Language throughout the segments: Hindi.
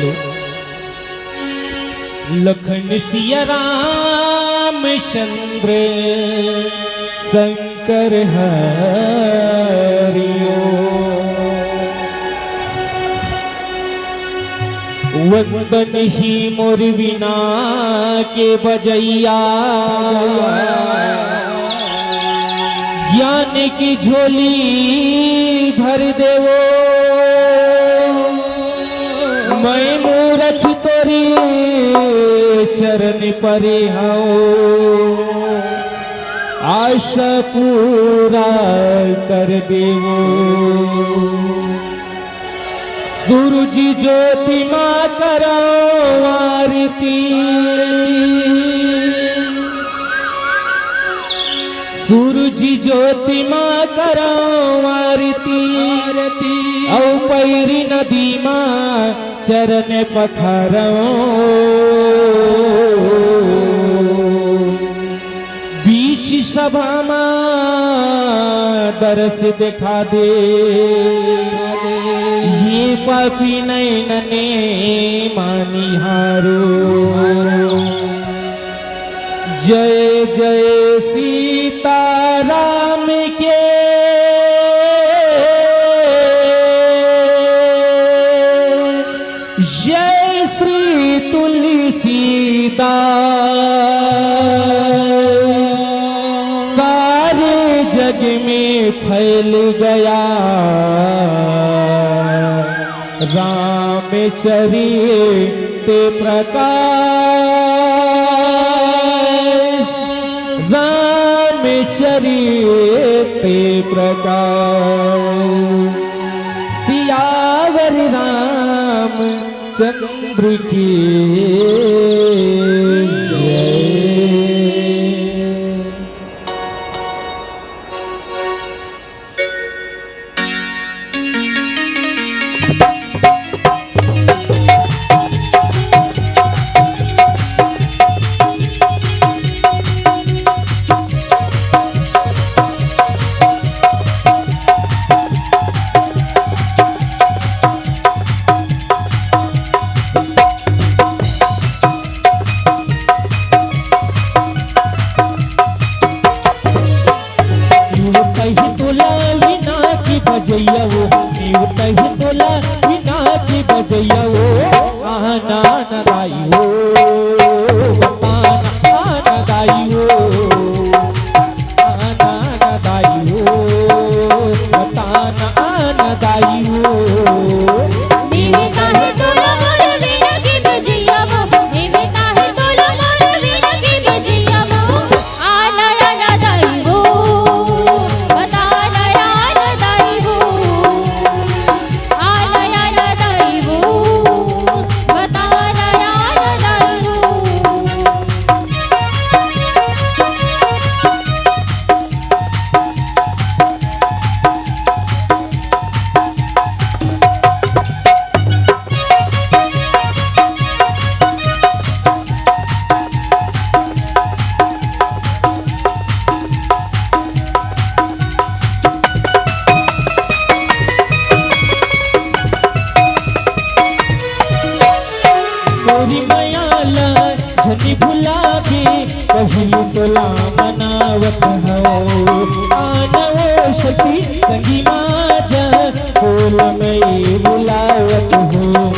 बोले लखन सिया रामचंद्र शंकर हरिओ वंदन ही मोर बिना के बजैया ज्ञान की झोली भर देवो मैं मूरख तोरी चरण पर हूँ आशा पूरा कर देवो सूरज ज्योति माँ करो आरती सूरज ज्योति माँ करो आरती औ पैरी नदी माँ चरण पखारो बीच सभा माँ दरस दिखा दे ये पापी नैनने मानिहारो जय जय सीताराम के जय श्री तुलसीदास सारे जग में फैल गया रामचरित प्रकाश रामचरित प्रकाश सियावर रामचंद्र की जय। बजैया वो तही तोला बिना की बजैया वो आना नदाई हो आना दाई हो आना नदाई हो बताना आना दाई हो देवी काहे तोला मोर बिना की बजैया वो देवी काहे तोला मोर बिना की बजैया वो आना आना दाई हो झनी भुला के कहलू तोला मनावत हो आनवो शक्ति संगी माझा कोल में बुलावत हो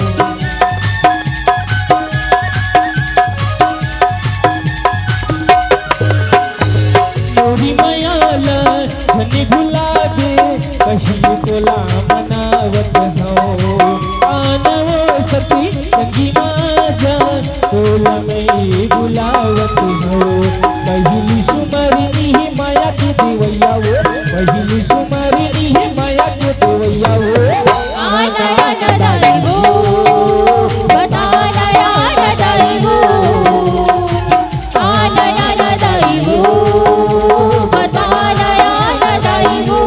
मोरी मयाला झनी भुला के कहलू तोला मनावत हो आनवो शक्ति संगी माझा कोल में बुलावत हो पहली सुमरनी है माया के देवैया वो पहली सुमरनी है माया के देवैया वो आना आना दाई वो बताना आना दाई वो आना आना दाई वो बताना आना दाई वो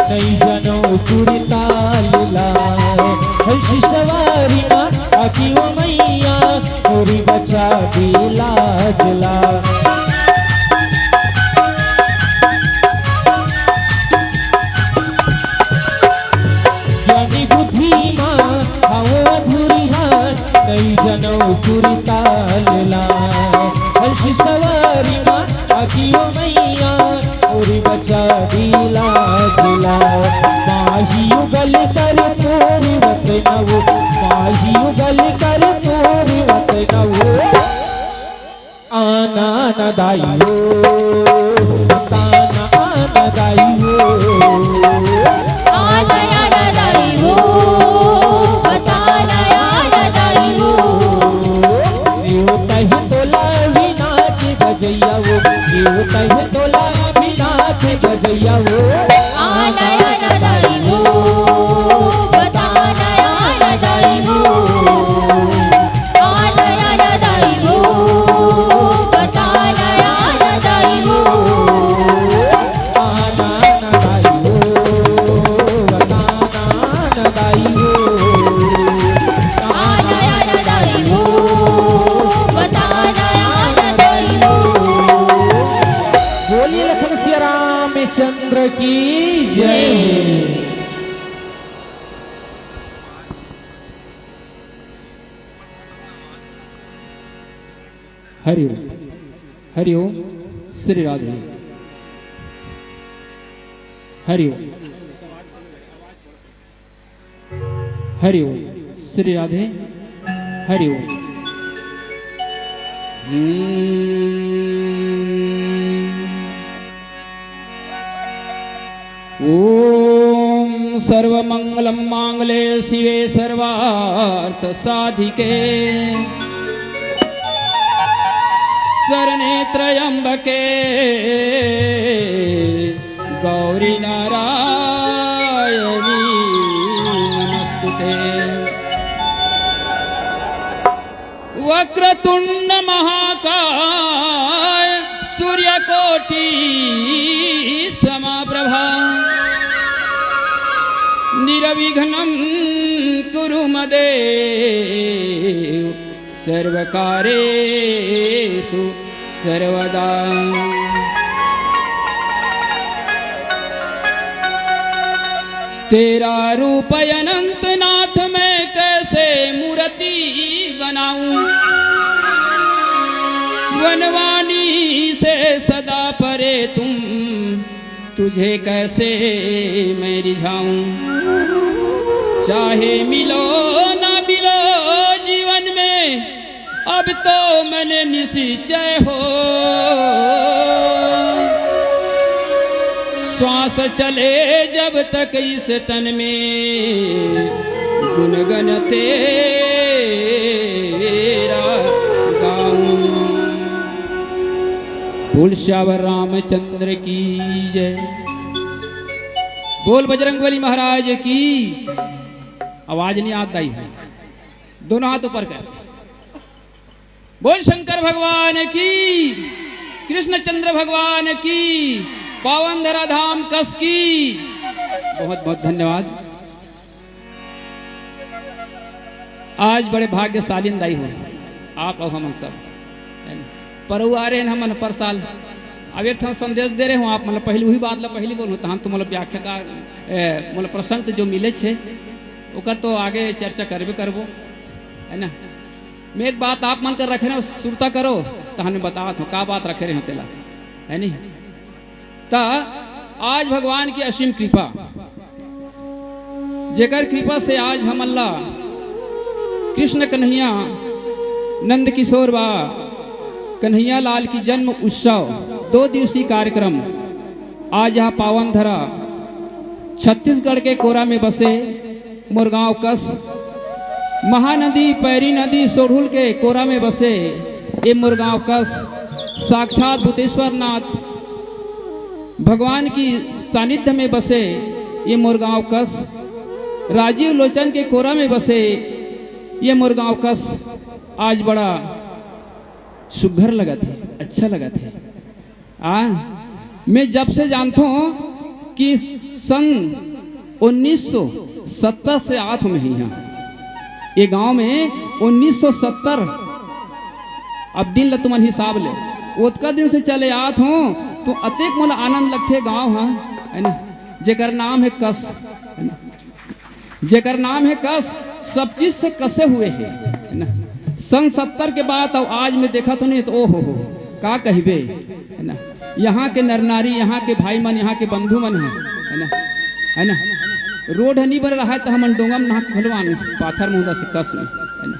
नहीं जनो सुरताल लाए हंसी सवारी माँ आकी वो मैया मोरी बचा दिला दिला ज्ञानी बुद्धि माँ आओ अधूरी हाथ नहीं जनो सुरताल लाए हंसी सवारी माँ आकी वो मैया मोरी बचा दिला दिला माही उगल कर तोरी वत नवो माही उगल कर तोरी वत नवो आना न दाइयो बताना आना दाइयो आलया न दाइयो बताना न दाइयो देव तह तोला बिना के बजैया वो देव तह तोला बिना के बजैया वो आलया न दाइयो बताना न दाइयो आलया न दाइयो बताना न दाइयो आना न दाइयो बताना न दाइयो आलया न दाइयो बताना न दाइयो। बोलिए लखन सिया रामचंद्र की जय। हरि ओम हरि ओम श्री राधे हरि ओम हरि ओम श्री राधे हरि ओम। ओम सर्वमंगलम मांगले शिवे सर्वार्थ साधिके शरणे त्र्यंबके गौरी नारायणी नमस्तुते। वक्रतुंड महाकाय सूर्यकोटि समप्रभा निरविघ्नं कुरु मदेव सर्वकारेषु सर्वदा। तेरा रूप अनंत नाथ मैं कैसे मूर्ति बनाऊं वनवाणी से सदा परे तुम तुझे कैसे मैं रिझाऊं। चाहे मिलो ना मिलो जीवन में अब तो मैंने निश्चय हो श्वास चले जब तक इस तन में गुनगन तेरा गाऊं। बोल श्यावर रामचंद्र की जय। बोल बजरंगबली महाराज की। आवाज नहीं आता ही है दोनों हाथ ऊपर कर। बोल शंकर भगवान की कृष्णचंद्र भगवान की पावन धरा धाम कस की। बहुत बहुत धन्यवाद। आज बड़े भाग्यशाली दाई हो आप और हम सब परु आ रहे हैं हम पर साल अब एक संदेश दे रहे हो आप मतलब पहले वही बात ला पहली बोल होता हम तो मतलब व्याख्या का मतलब प्रसंग जो मिले छे ओकर तो आगे चर्चा करबे करबो है ना। मैं एक बात आप मन कर रखे ना सुरता करो तो हमें बतावत हो का बात रखे रहे हो तेला है नहीं। ता आज भगवान की असीम कृपा जेकर कृपा से आज हम अल्लाह कृष्ण कन्हैया नंद किशोर बा कन्हैया लाल की जन्म उत्सव 2 दिवसीय कार्यक्रम आज यहाँ पावन धरा छत्तीसगढ़ के कोरा में बसे मुरगांव कस महानदी पैरी नदी सोढ़ुल के कोरा में बसे ये मुरगांव कस साक्षात भूतेश्वर नाथ भगवान की सानिध्य में बसे ये मुरगांव कस राजीव लोचन के कोरा में बसे ये मुरगांव कस आज बड़ा सुघर लगा थे अच्छा लगा थे। मैं जब से जानता हूँ कि सन 1970 से आठ में ही यहाँ ये गांव में 1970 अब दिन ल तुमन हिसाब ले ओतका दिन से चले आत हो तो अतेक मोला आनंद लगते गांव हाँ है ना जेकर नाम है कस है ना जेकर नाम है कस सब चीज से कसे हुए है ना सन 70 के बाद अब आज में देखा तो नहीं तो ओ हो का कहबे है ना यहाँ के नर नारी यहाँ के भाई मन यहाँ के बंधु मन है ना रोड नहीं बन रहा है तो हम डोंगम नहा खलवान पाथर मुंदा से कस में है ना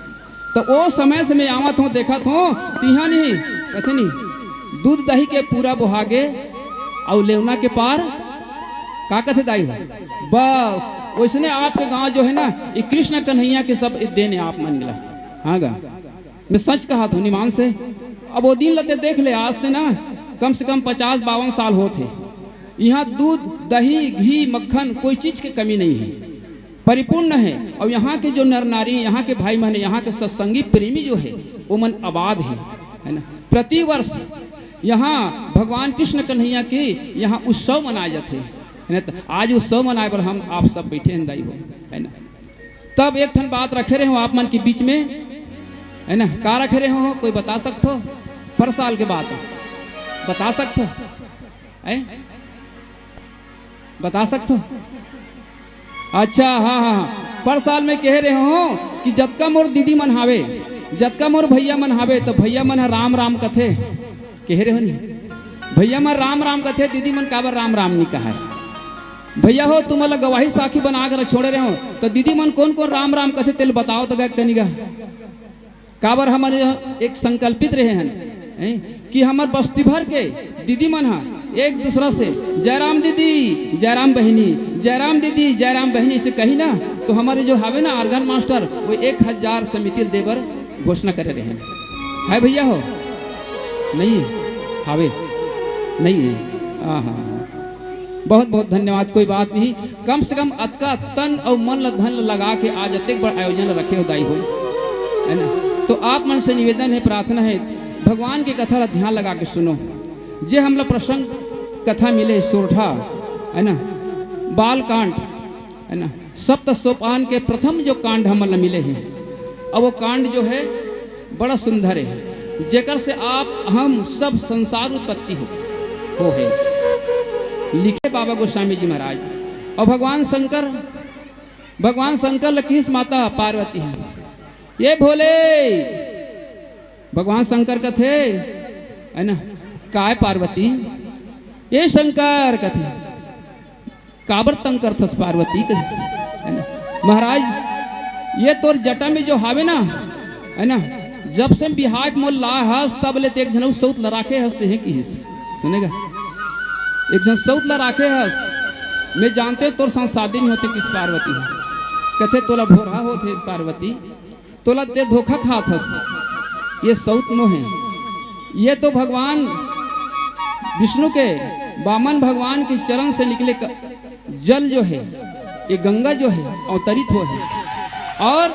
तो वो समय से मैं आवत हूँ देखा हूँ तिहा नहीं कहते नहीं दूध दही के पूरा बुहागे और लेवना के पार का कहते दाई हो बस वैसने आपके गांव जो है ना ये कृष्ण कन्हैया के सब देने आप मन मिला हाँ गा मैं सच कहा था निमान से अब वो दिन लते देख ले आज से ना कम से कम 50-52 साल होते यहाँ दूध दही घी मक्खन कोई चीज की कमी नहीं है परिपूर्ण है और यहाँ के जो नर नारी यहाँ के भाई मन यहाँ के सत्संगी प्रेमी जो है वो मन आबाद है ना प्रति वर्ष यहाँ भगवान कृष्ण कन्हैया के यहाँ उत्सव मनाए जाते है ना तो आज उत्सव मनाए पर हम आप सब बैठे हैं दाई हो है ना तब एक ठन बात रखे रहे हो आप मन के बीच में है ना का रखे रहे हो कोई बता सकते हो पर साल के बाद बता सकते हो बता सकते हो अच्छा हाँ हाँ पर साल में कह रहे हो कि जतका मोर दीदी मन हावे जतका मोर भैया मन हावे तो भैया मन राम राम कथे कह रहे हो नहीं भैया मन राम राम कथे दीदी मन काबर राम राम नहीं कहा है भैया हो तुम अलग गवाही साखी बना कर छोड़े रहे हो तो दीदी मन कौन कौन राम राम कथे तेल बताओ तो गए कनिगा काबर हमारे एक संकल्पित रहे हैं कि हमार बस्ती भर के दीदी मन हा एक दूसरा से जयराम दीदी जयराम बहनी जयराम दीदी जयराम बहनी से कही ना तो हमारे जो हावे ना आर्गन मास्टर वो 1000 समिति देवर घोषणा करे रहे है भैया हो नहीं है हावे नहीं है हाँ हाँ बहुत बहुत धन्यवाद कोई बात नहीं कम से कम अतका तन और मन धन लगा के आज अत्यंत बड़ा आयोजन रखे हो दाई हो है ना तो आप मन से निवेदन है प्रार्थना है भगवान की कथा ध्यान लगा के सुनो जे हम लोग प्रसंग कथा मिले सोरठा है ना बाल कांड है ना सप्त सोपान के प्रथम जो कांड हम लोग मिले हैं अब वो कांड जो है बड़ा सुंदर है जेकर से आप हम सब संसार उत्पत्ति हो है लिखे बाबा गोस्वामी जी महाराज और भगवान शंकर लकीस माता पार्वती है ये भोले भगवान शंकर का थे है ना काय पार्वती ये शंकर कथे काबर तंग करथस पार्वती है ना महाराज ये तोर जटा में जो हावे ना है ना जब से बिहार मोल ला हस तब ले एक जन सौत लराखे हंसते हैं कि सुनेगा एक जन सौत लराखे हंस मैं जानते तोर साथ शादी नहीं होते किस पार्वती है कथे तोला भोरा होते पार्वती तोला ते धोखा खात हस ये सौत नो है ये तो भगवान विष्णु के वामन भगवान के चरण से निकले जल जो है ये गंगा जो है अवतरित हो है और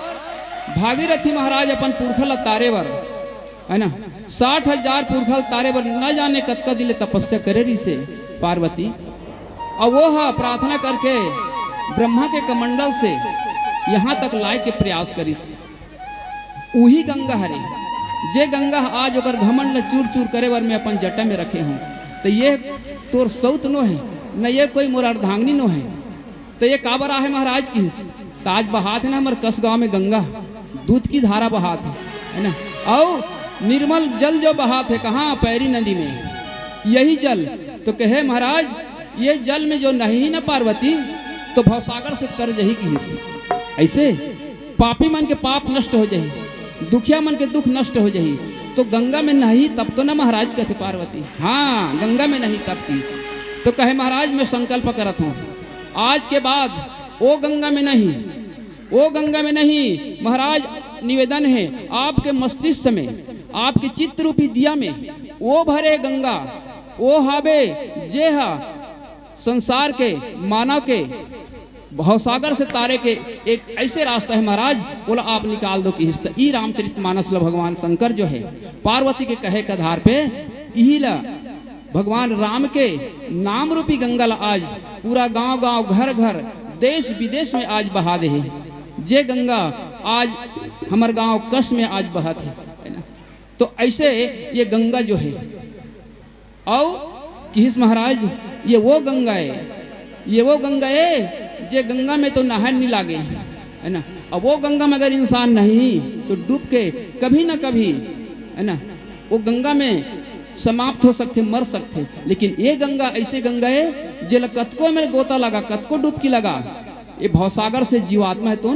भागीरथी महाराज अपन पुरखल तारेवर है ना 60,000 पुरखल तारेवर न जाने कतका दिले तपस्या करे रही से पार्वती और वो हा प्रार्थना करके ब्रह्मा के कमंडल से यहाँ तक लाए के प्रयास करिस वही गंगा हरे जे गंगा आज अगर घमंड चूर चूर करे वर में अपन जटा में रखे हूँ तो ये तोर सौत नो है न ये कोई मोर अर्धांगनी नो है तो ये काबर आहे महाराज की ताज बहात है ना हमारे कस गाँव में गंगा दूध की धारा बहात है ना और निर्मल जल जो बहात है कहाँ पैरी नदी में यही जल तो कहे महाराज ये जल में जो नहीं ना पार्वती तो भवसागर से तर जही की ऐसे पापी मन के पाप नष्ट हो जाही दुखिया मन के दुख नष्ट हो जाही तो गंगा में नहीं तब तो ना महाराज कहते पार्वती हाँ गंगा में नहीं तब की तो कहे महाराज मैं संकल्प करत हूँ आज के बाद वो गंगा में नहीं वो गंगा में नहीं महाराज निवेदन है आपके मस्तिष्क में आपके चित्त रूपी दिया में वो भरे गंगा वो हावे जे हा संसार के मानव के भवसागर से तारे के एक ऐसे रास्ता है महाराज बोला आप निकाल दो कि ई रामचरितमानस ला भगवान शंकर जो है पार्वती के कहे के आधार पे यही ला भगवान राम के नाम रूपी गंगा ला आज पूरा गांव गांव घर घर देश विदेश में आज बहा दे है। जे गंगा आज हमार गांव कश में आज बहत है ना। तो ऐसे ये गंगा जो है, और किस महाराज ये वो गंगा है जे गंगा में तो नहाने नहीं लागे है ना। अब वो गंगा में अगर इंसान नहीं तो डूब के कभी ना कभी है ना वो गंगा में समाप्त हो सकते, मर सकते। लेकिन ये गंगा ऐसे गंगा है जे कतको में गोता लगा, कतको डुबकी लगा, ये भवसागर से जीवात्मा है तो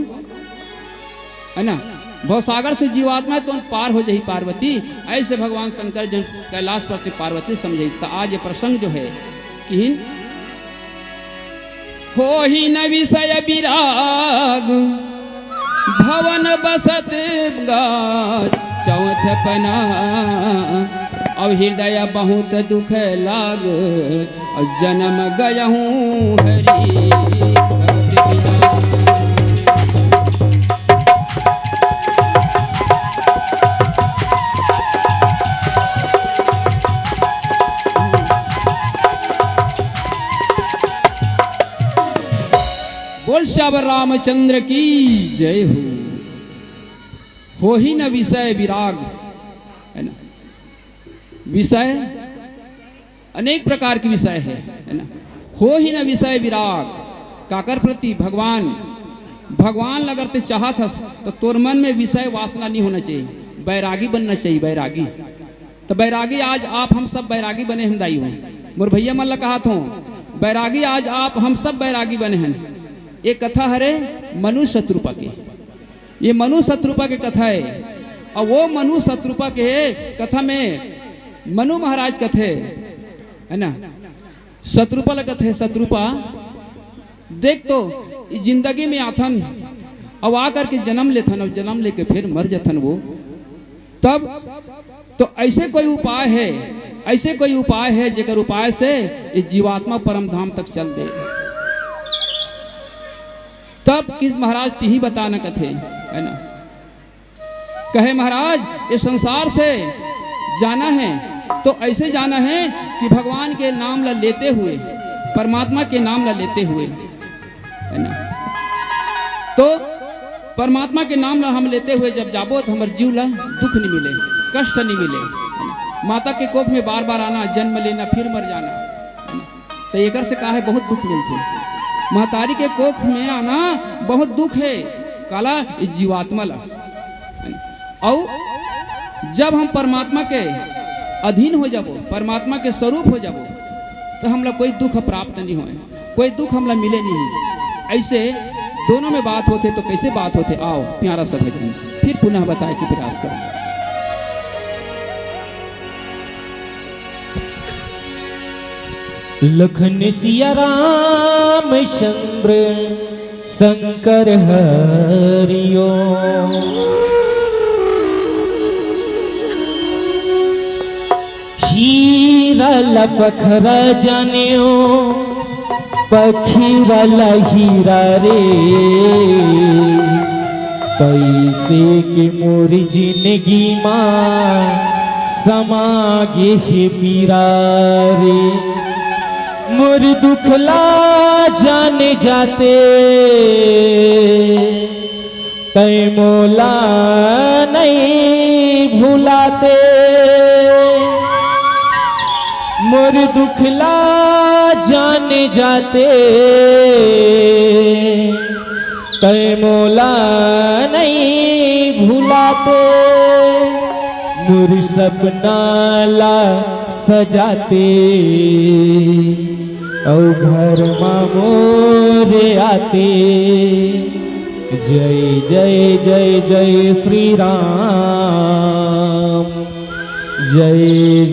है ना, भवसागर से जीवात्मा है तो पार हो जाही पार्वती। ऐसे भगवान शंकर जन कैलाश पर पार्वती समझे। तो आज ये प्रसंग जो है कि हो ही न विषय विराग भवन बसत चौथ पना, अब हृदय बहुत दुख लाग और जन्म गयहूँ हरि। बोल श्यावर रामचंद्र की जय हो ही न विषय विराग है ना। विषय अनेक प्रकार के विषय है ना। हो ही न विषय विराग काकर प्रति भगवान अगर ते चाहत हस तो तोर मन में विषय वासना नहीं होना चाहिए, बैरागी बनना चाहिए। बैरागी तो बैरागी आज आप हम सब बैरागी बने हैं दाई हो। मोर भैया मन ला कहा था बैरागी आज आप हम सब बैरागी बने हैं। एक कथा हरे मनु शत्रुपा की, ये मनु शत्रुपा की कथा है। और वो मनु शत्रुपा के कथा में मनु महाराज कथे है ना, शत्रुपा ल कथे। शत्रुपा देख तो जिंदगी में आथन अब आकर के जन्म लेथन, और जन्म लेके फिर मर जथन वो। तब तो ऐसे कोई उपाय है जेकर उपाय से इस जीवात्मा परम धाम तक चल दे। तब किस महाराज तिही बताना कथे है ना। कहे महाराज ये संसार से जाना है तो ऐसे जाना है कि भगवान के नाम ला लेते हुए, परमात्मा के नाम ला लेते हुए है ना। तो परमात्मा के नाम ला हम लेते हुए जब जाबो तो हमारे जीव ला दुख नहीं मिले, कष्ट नहीं मिले है ना। माता के कोख में बार बार आना, जन्म लेना, फिर मर जाना है ना। तो एक से कहा है बहुत दुख मिलते। महतारी के कोख में आना बहुत दुख है काला जीवात्मा ला। और जब हम परमात्मा के अधीन हो जाबो, परमात्मा के स्वरूप हो जाबो, तो हमला कोई दुख प्राप्त नहीं होए, कोई दुख हमला मिले नहीं। ऐसे दोनों में बात होते तो कैसे बात होते, आओ प्यारा सा भजन फिर पुनः बताए कि प्रयास करें। लखन सिया राम चंद्र शंकर हरियो, हीरा लपखरा जानियो पखी वाला हीरा रे, कैसे के मोरी जिंदगी माँ समागे हे पीरा रे। मोर दुखला जाने जाते तय मोला नहीं भुलाते, मोर दुखला जाने जाते तय मोला नहीं भुलाते, मोर सपना ला सजाते औ घर मोरे आते। जय जय जय जय श्री राम, जय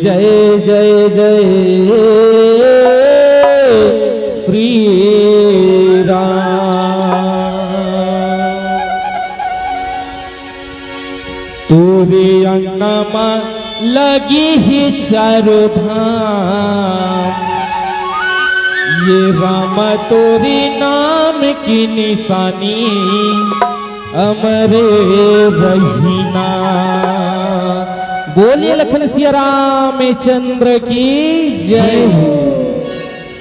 जय जय जय श्री राम। तोरे अंगनमा लगी ही चारों धाम, ये राम तोरे नाम की निशानी अमरे रहीना। बोलिए लखन सिया राम चंद्र की जय हो।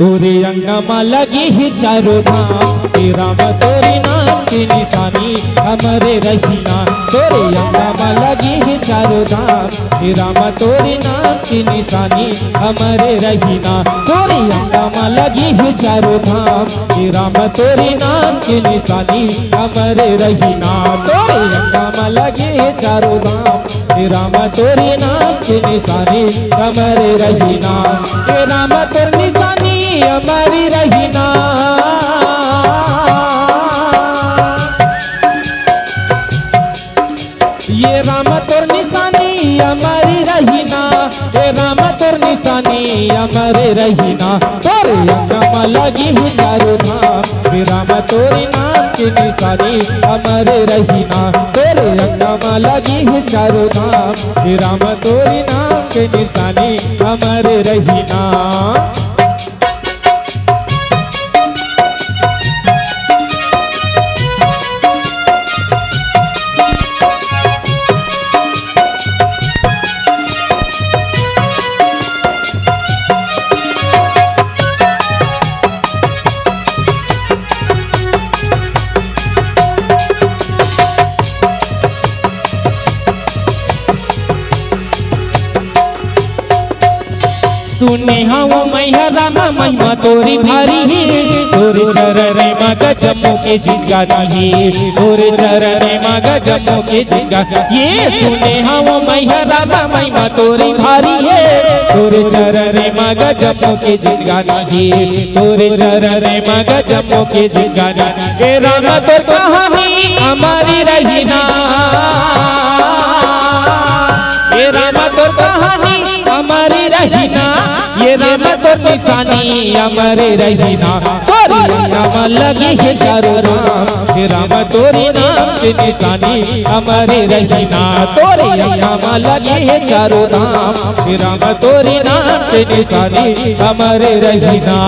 तोरे अंगमा लगी ही चारों धाम हे राम तोरे नाम की निशानी हमारे रहीना तोरे अंगमा लगी ही चारों धाम हे राम तोरे नाम की निशानी हमारे रहीना तोरे अंगमा लगी ही चारों धाम हे राम तोरे नाम की निशानी हमारे रहीना तोरे अंगमा लगी ही चारों धाम हे राम तोरे नाम की निशानी हमारे रहीना हे राम तोर निशानी हमारी रहीना ये राम तोर निशानी हमारी रहीना ये राम तोर निशानी हमारे रहीना तोरे अंगमा लगी ही चारों धाम ये राम तोरे नाम की निशानी हमारे रहीना तोरे अंगमा लगी ही चारों धाम ये राम तोरे नाम की निशानी हमारे रहीना सुने हाँ मैया रामा महिमा तोरी भारी है तोरे चरण मग जम्मू के जिगानी है तोरे चरण मग जम्मू के जिगा ये सुने हाँ मैया रामा महिमा तोरी भारी है तोरे चरण मग जम्मू के जिगानी है तोरे चरण मग जम्मू के जिगानी हे राम तोर कहानी हमारी रहीना ये राम तोर कहानी हमारी रहीना ये राम तोर निशानी हमारे रहीना तोरी अंगमा लगी है चारों धाम हे राम तोरी नाम की निशानी हमारे रहीना तोरे अंगमा लगी है चारों धाम हे राम तोरी नाम की निशानी हमारे रहीना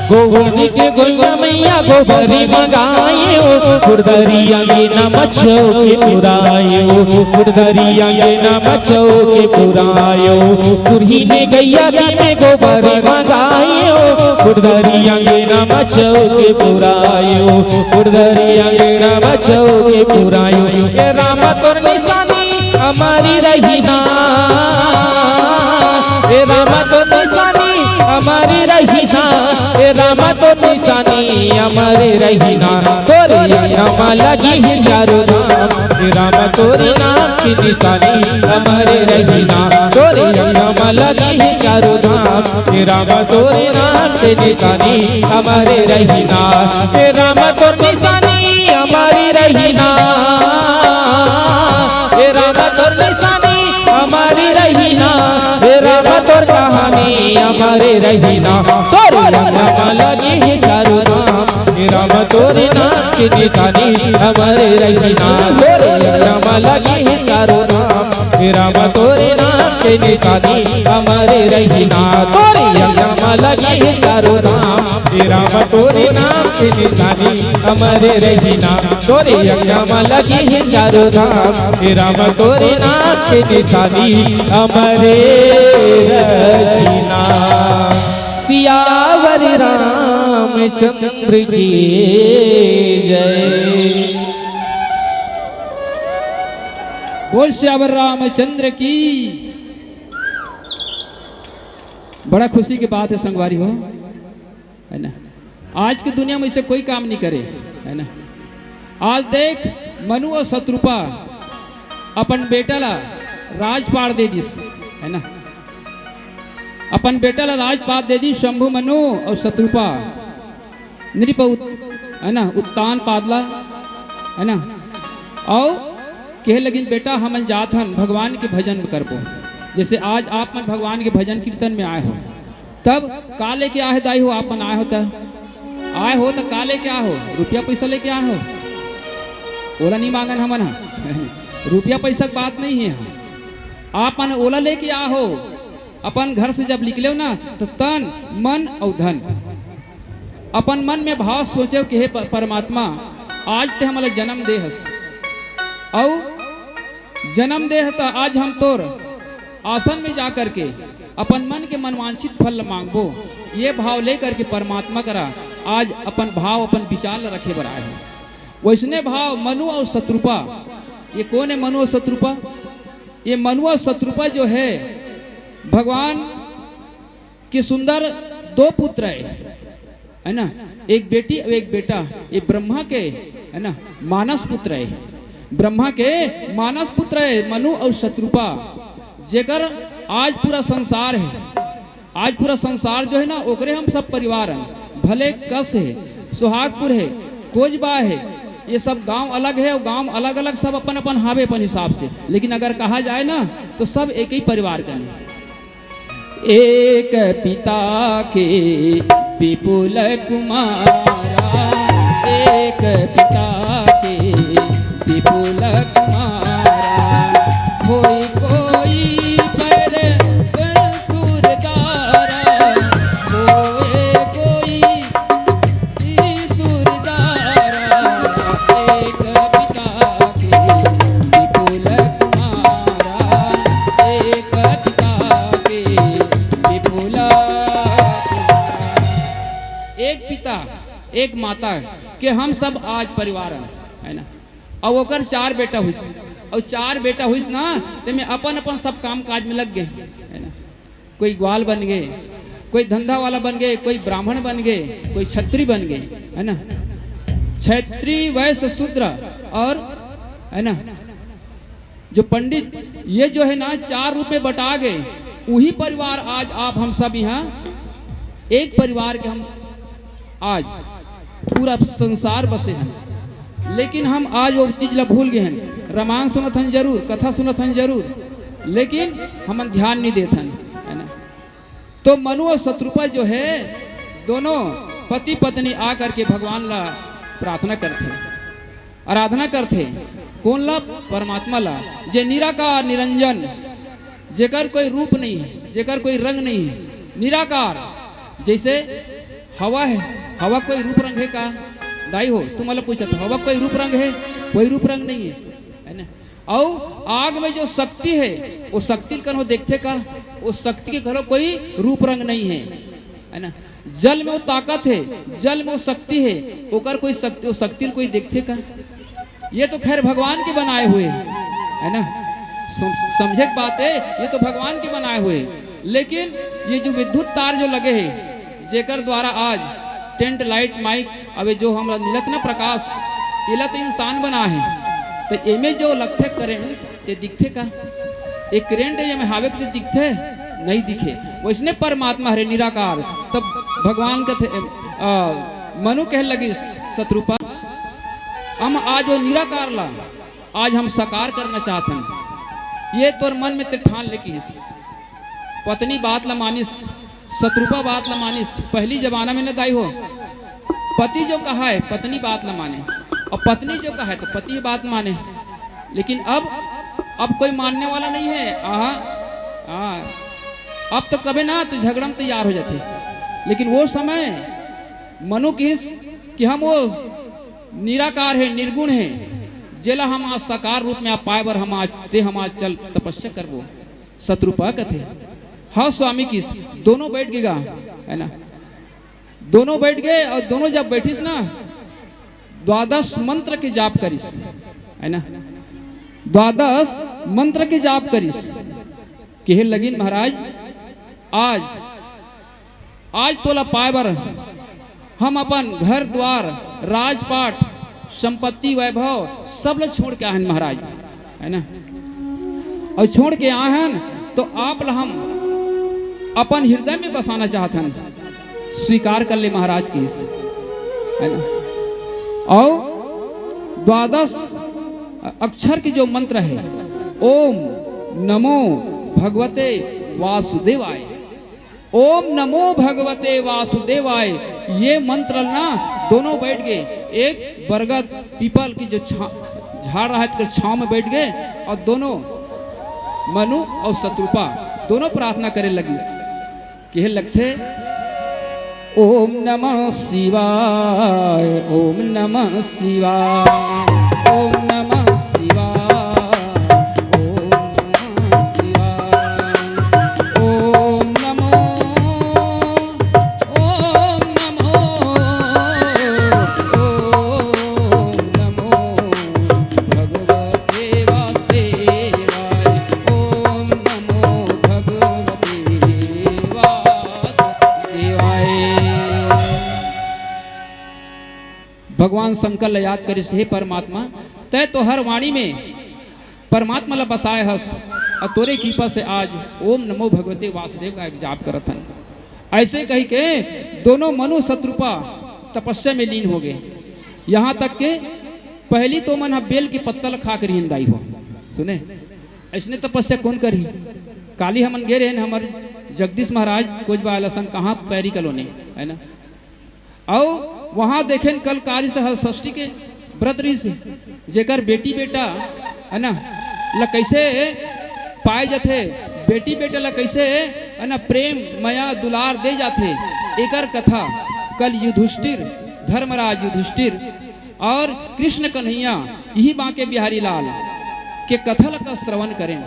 गोवर्णी के गोइया मैया गोबरी मंगाए ओ खुरदरिया के नाम छो के पुराए ओ खुरदरिया के नाम छो के पुराए ओ सुरही ने गैया में गोबरी मंगाए ओ खुरदरिया के नाम छो के पुराए ओ खुरदरिया के नाम छो के पुराए ये राम तोर निशानी हमारी रहीना हे राम तोर निशानी हमारी रहीना हे राम तोर निशानी हमारे रहीना तोरे अंगमा लगी है चारों धाम हे राम तोरे नाम की निशानी हमारे रहीना तोरे अंगमा लगी है चारों धाम हे राम तोरे नाम की निशानी हमारे रहीना हे राम तोर निशानी हमारी रहीना हे राम तोर निशानी हमारी रहीना हे राम तोर कहानी हमारे रहीना तोरे अंगमा लगी है चारों धाम हे राम तोरे नाम की निशानी हमारे रहीना तोरे अंगमा लगी है चारों धाम हे राम तोरे नाम की निशानी हमारे रहीना तोरे अंगमा लगी है चारों धाम हे राम तोरे नाम की निशानी हमारे रहीना तोरे अंगमा लगी है चारों धाम हे राम तोरे नाम की निशानी हमारे रहीना सियावर रामचंद्र की जय। बोल श्यावर रामचंद्र की। बड़ा खुशी की बात है संगवारी हो, है ना। आज की दुनिया में इसे कोई काम नहीं करे, है ना। आज देख मनु और शत्रुपा अपन बेटा ला राजपाट दे दिस, है ना। अपन बेटा ला राजपाट दे दी शंभु मनु और शत्रुपा नृप है ना उत्तान पादला, है ना। और कहे लगिन बेटा हमन जात हन भगवान के भजन करबो। जैसे आज आप मन भगवान के भजन कीर्तन में आए हो, तब का लेके आए दाई हो आप मन आए होता आए हो तो काले क्या हो, रुपया पैसा लेके आए हो। ओला नहीं मांगन हमन रुपया पैसा की बात नहीं है। आप मन ओला लेके आ हो, अपन घर से जब निकले ना तो तन मन और धन अपन मन में भाव सोचे कि हे परमात्मा आज ते हमारा जन्म दे हस और जन्म दे तो आज हम तोर आसन में जा करके अपन मन के मनवांछित फल मांगबो। ये भाव लेकर के परमात्मा करा आज अपन भाव अपन विचार रखे बर आए हैं। वैसने भाव मनु और शत्रुपा, ये कौन है मनु और शत्रुपा? ये मनु और शत्रुपा जो है भगवान के सुंदर दो पुत्र है ना, एक बेटी और एक बेटा। ये ब्रह्मा के है ना मानस पुत्र है, ब्रह्मा के मानस पुत्र है मनु और शत्रुपा, जेकर आज पूरा संसार है। आज पूरा संसार जो है ना ओकरे हम सब परिवार हैं। भले कस है, सुहागपुर है, कोजबा है, ये सब गांव अलग है और गांव अलग अलग सब अपन अपन हावे अपन हिसाब से, लेकिन अगर कहा जाए ना तो सब एक ही परिवार का है। एक पिता के विपुल कुमारा, एक पिता के विपुल कुमारा, होई कोई पर सुरदारा, होए कोई सुरदारा, एक पिता के विपुल कुमारा, एक पिता के विपुल, एक पिता एक माता के हम सब आज परिवार है ना। और ओकर 4 बेटा हुईस और 4 बेटा हुईस ना ते में अपन अपन सब काम काज में लग गए है ना। कोई ग्वाल बन गए, कोई धंधा वाला बन गए, कोई ब्राह्मण बन गए, कोई क्षत्रिय बन गए है ना। क्षत्रिय वैश्य शूद्र और है ना जो पंडित, ये जो है ना 4 रूप में बटा गए। वही परिवार आज आप हम सब यहाँ एक परिवार के हम आज पूरा संसार बसे हैं। लेकिन हम आज वो चीज ला भूल गए हैं। रामायण सुनत हन जरूर, कथा सुनत हन जरूर, लेकिन हम ध्यान नहीं देते है ना। तो मनु और शत्रुपा जो है दोनों पति पत्नी आ करके भगवान ला प्रार्थना करते, आराधना करते। कौन ला? परमात्मा ला, जे निराकार निरंजन, जेकर कोई रूप नहीं है, जेकर कोई रंग नहीं है, निराकार। जैसे हवा है, हवा कोई रूप रंग है का? दाई हो तुम मतलब पूछा तो हवा कोई रूप रंग है? कोई रूप रंग नहीं है ना। और आग में जो शक्ति है वो शक्ति करो देखते का, वो शक्ति के घरों कोई रूप रंग नहीं है ना। जल में वो ताकत है, जल में वो शक्ति है, ओकर कोई शक्ति, वो शक्ति कोई देखते का? ये तो खैर भगवान के बनाए हुए है ना, समझे की बात है, ये तो भगवान के बनाए हुए। लेकिन ये जो विद्युत तार जो लगे हैं जेकर द्वारा आज टेंट लाइट माइक अबे जो हम मिलत ना प्रकाश, इला तो इंसान बना है। तो एमे जो लगते करेंट ते दिखते का? एक करेंट है हवे के दिखते नहीं दिखे। वैसने परमात्मा है निराकार। तब भगवान का मनु कह लगी शत्रुपा, हम आज वो निराकार ला आज हम साकार करना चाहते हैं। ये तोर मन में ते ठान लेकी पत्नी बात ला मानिस, शत्रुपा बात ला मानिस। पहली जमाना में न दाई हो, पति जो कहा है पत्नी बात ला माने, और पत्नी जो कहा है तो पति बात माने। लेकिन अब कोई मानने वाला नहीं है। अब तो कभी ना तो झगड़ा में तैयार हो जाते। लेकिन वो समय मनु किस कि हम वो निराकार है, निर्गुण है, जेला हम आज साकार रूप में आप पाए बर हम आज चल तपस्या करबो। शत्रुपा कथे हाँ स्वामी किस, दोनों बैठ गएगा है ना। दोनों बैठ गए और दोनों जब बैठिस ना 12 मंत्र के जाप करिस है ना। 12 मंत्र के जाप करिस कहे लगिन महाराज आज तोला पाए बर हम अपन घर द्वार राजपाट संपत्ति वैभव सब लोग छोड़ के आए महाराज है ना। और छोड़ के आए तो आप ला हम अपन हृदय में बसाना चाहते हैं। स्वीकार कर ले महाराज की है ना। और 12 अक्षर की जो मंत्र है, ओम नमो भगवते वासुदेवाय, ओम नमो भगवते वासुदेवाय ये मंत्र ना दोनों बैठ गए, एक बरगद पीपल की जो झाड़ रहा है छांव में बैठ गए, और दोनों मनु और शत्रुपा दोनों प्रार्थना करे लगी। कहे लगते ओम नमः शिवाय, ओम नमः शिवाय, ओम नमः शिवाय, ओम नमः शिवाय, ओम नमो, ओम नमो, ओम नमो भगवते वासुदेवाय, ओम नमो भगवते वासुदेवाय। भगवान शंकर ला याद करे से, हे परमात्मा तय तो हर वाणी में परमात्मा ला बसाए हस, और तोरे कृपा से आज ओम नमो भगवते वासुदेव का एक जाप करत हन। ऐसे कही के दोनों मनु शत्रुपा तपस्या में लीन हो गए। यहाँ तक के पहली तो मन बेल के पत्तल खा कर हिंदाई हो। सुने ऐसने तपस्या कौन करी? काली हमन गे रहे हमारे जगदीश महाराज कुछ बालसन कहाँ पैरी कलोनी है ना, और वहाँ देखें कल कार्य से हर षष्ठी के व्रत रही से जेकर बेटी बेटा है ना ला कैसे पाए जाते, बेटी बेटा ला कैसे है ना प्रेम माया दुलार दे जाते। एकर कथा कल युधिष्ठिर, धर्मराज युधिष्ठिर और कृष्ण कन्हैया यही बांके बिहारी लाल के कथा का श्रवण करें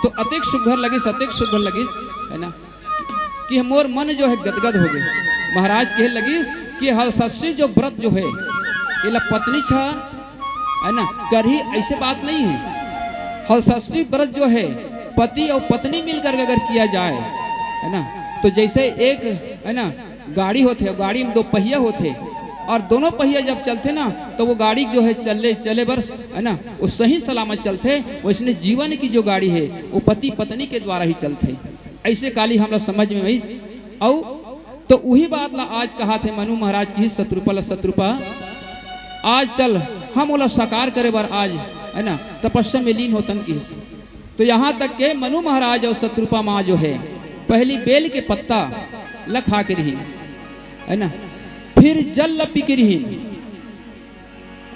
तो अतिक सुघर लगिस, अतिक सुघर लगिस है ना कि मोर मन जो है गदगद हो गए। महाराज कहे लगिस कि हर षष्ठी जो व्रत जो है ये ला पत्नी छा है ना करही, ऐसे बात नहीं है। हर षष्ठी व्रत जो है पति और पत्नी मिलकर अगर किया जाए है ना, तो जैसे एक है ना गाड़ी होते और गाड़ी में दो पहिया होते और दोनों पहिया जब चलते ना तो वो गाड़ी जो है चले बरस है ना वो सही सलामत चलते, वैसे जीवन की जो गाड़ी है वो पति पत्नी के द्वारा ही चलते। ऐसे काली हम लोग समझ में वही और तो वही बात ला आज कहा थे मनु महाराज की शत्रुपा ला, शत्रुपा आज चल हम ओला साकार करे बार आज है ना तपस्या में लीन होतन की। तो यहाँ तक के मनु महाराज और शत्रुपा माँ जो है पहली बेल के पत्ता ला खा के रही है ना, फिर जल ला पी के रही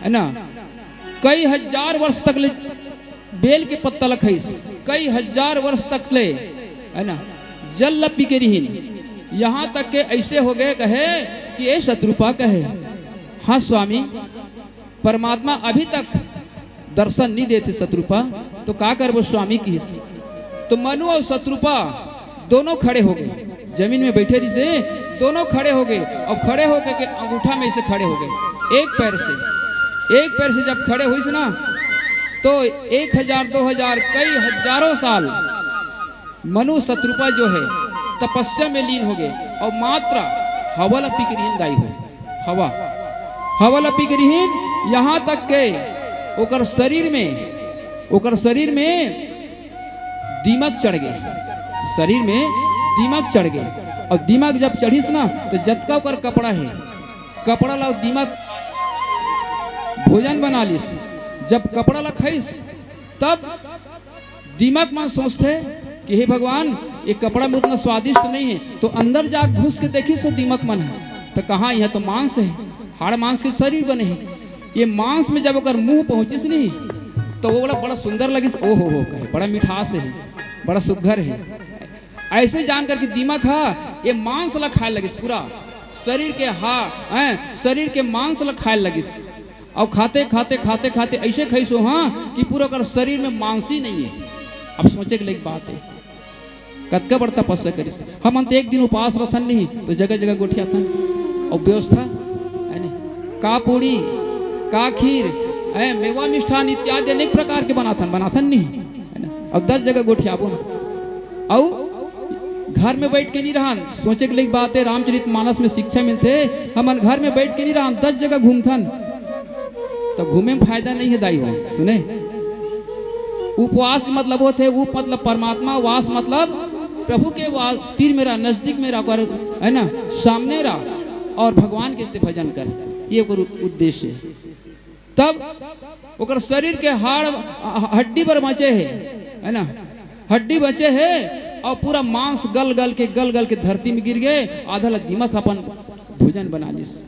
है ना, कई हजार वर्ष तक ले बेल के पत्ता ला खाइस, कई हजार वर्ष तक ले है ना जल ला पी के रही। यहाँ तक के ऐसे हो गए कहे कि ये शत्रुपा कहे हाँ स्वामी परमात्मा अभी तक दर्शन नहीं देते शत्रुपा, तो क्या करबो स्वामी की हिस्से। तो मनु और शत्रुपा दोनों खड़े हो गए, जमीन में बैठे रही से दोनों खड़े हो गए और खड़े होकर के अंगूठा में से खड़े हो गए। एक पैर से जब खड़े हुई से ना तो 1000 2000 कई हजारों साल मनु शत्रुपा जो है तपस्या में लीन हो गए और मात्र हवा ला पी के रहीन दाई हो, हवा ला पी के रहीन। यहाँ तक के ओकर शरीर में दिमक चढ़ गए, शरीर में दिमक चढ़ गए और दिमक जब चढ़ीस ना तो जतका ओकर कपड़ा है कपड़ा ला दिमक भोजन बना लिस, जब कपड़ा ला खाइस तब दिमक मन सोचते कि हे भगवान ये कपड़ा में उतना स्वादिष्ट नहीं है, तो अंदर जा घुस के देखी सो दिमक मन है तो कहाँ यह तो मांस है, हाड़ मांस के शरीर बने हैं। ये मांस में जब अगर मुंह पहुंचिस नहीं तो वो बड़ा सुंदर लगिस, ओ हो कहे बड़ा मिठास है, बड़ा सुघर है। ऐसे जान कर के दिमक ये मांस ला खाए लगिस, पूरा शरीर के शरीर के मांस ला खाए लगिस और खाते खाते खाते खाते ऐसे खाइसो कि पूरा कर शरीर में मांस ही नहीं है। अब सोचे के लिए बात है कतका बड़ा तपस्या करिस हम तो एक दिन उपास रहथन नहीं तो जगह जगह गोठिया था और व्यवस्था है नहीं, का पूड़ी का खीर मेवा मिष्ठान इत्यादि अनेक प्रकार के बनाथन नहीं है ना। अब 10 जगह गोठियाबो और घर में बैठ के नहीं रहन। सोचे के लिए बात है रामचरितमानस में शिक्षा मिलते हमन घर में बैठ के नहीं रहन 10 जगह घूमथन तो घूमे में फायदा नहीं है दाई हो। सुने उपवास मतलब होते उप मतलब परमात्मा, वास मतलब प्रभु के वास, तीर मेरा नजदीक मेरा कर है ना सामने रहा और भगवान के भजन कर, ये उद्देश्य है। तब ओकर शरीर के हाड़ हड्डी पर बचे है ना, हड्डी बचे है और पूरा मांस गल गल के धरती में गिर गए, आधा ला दिमक अपन भोजन बनाने से।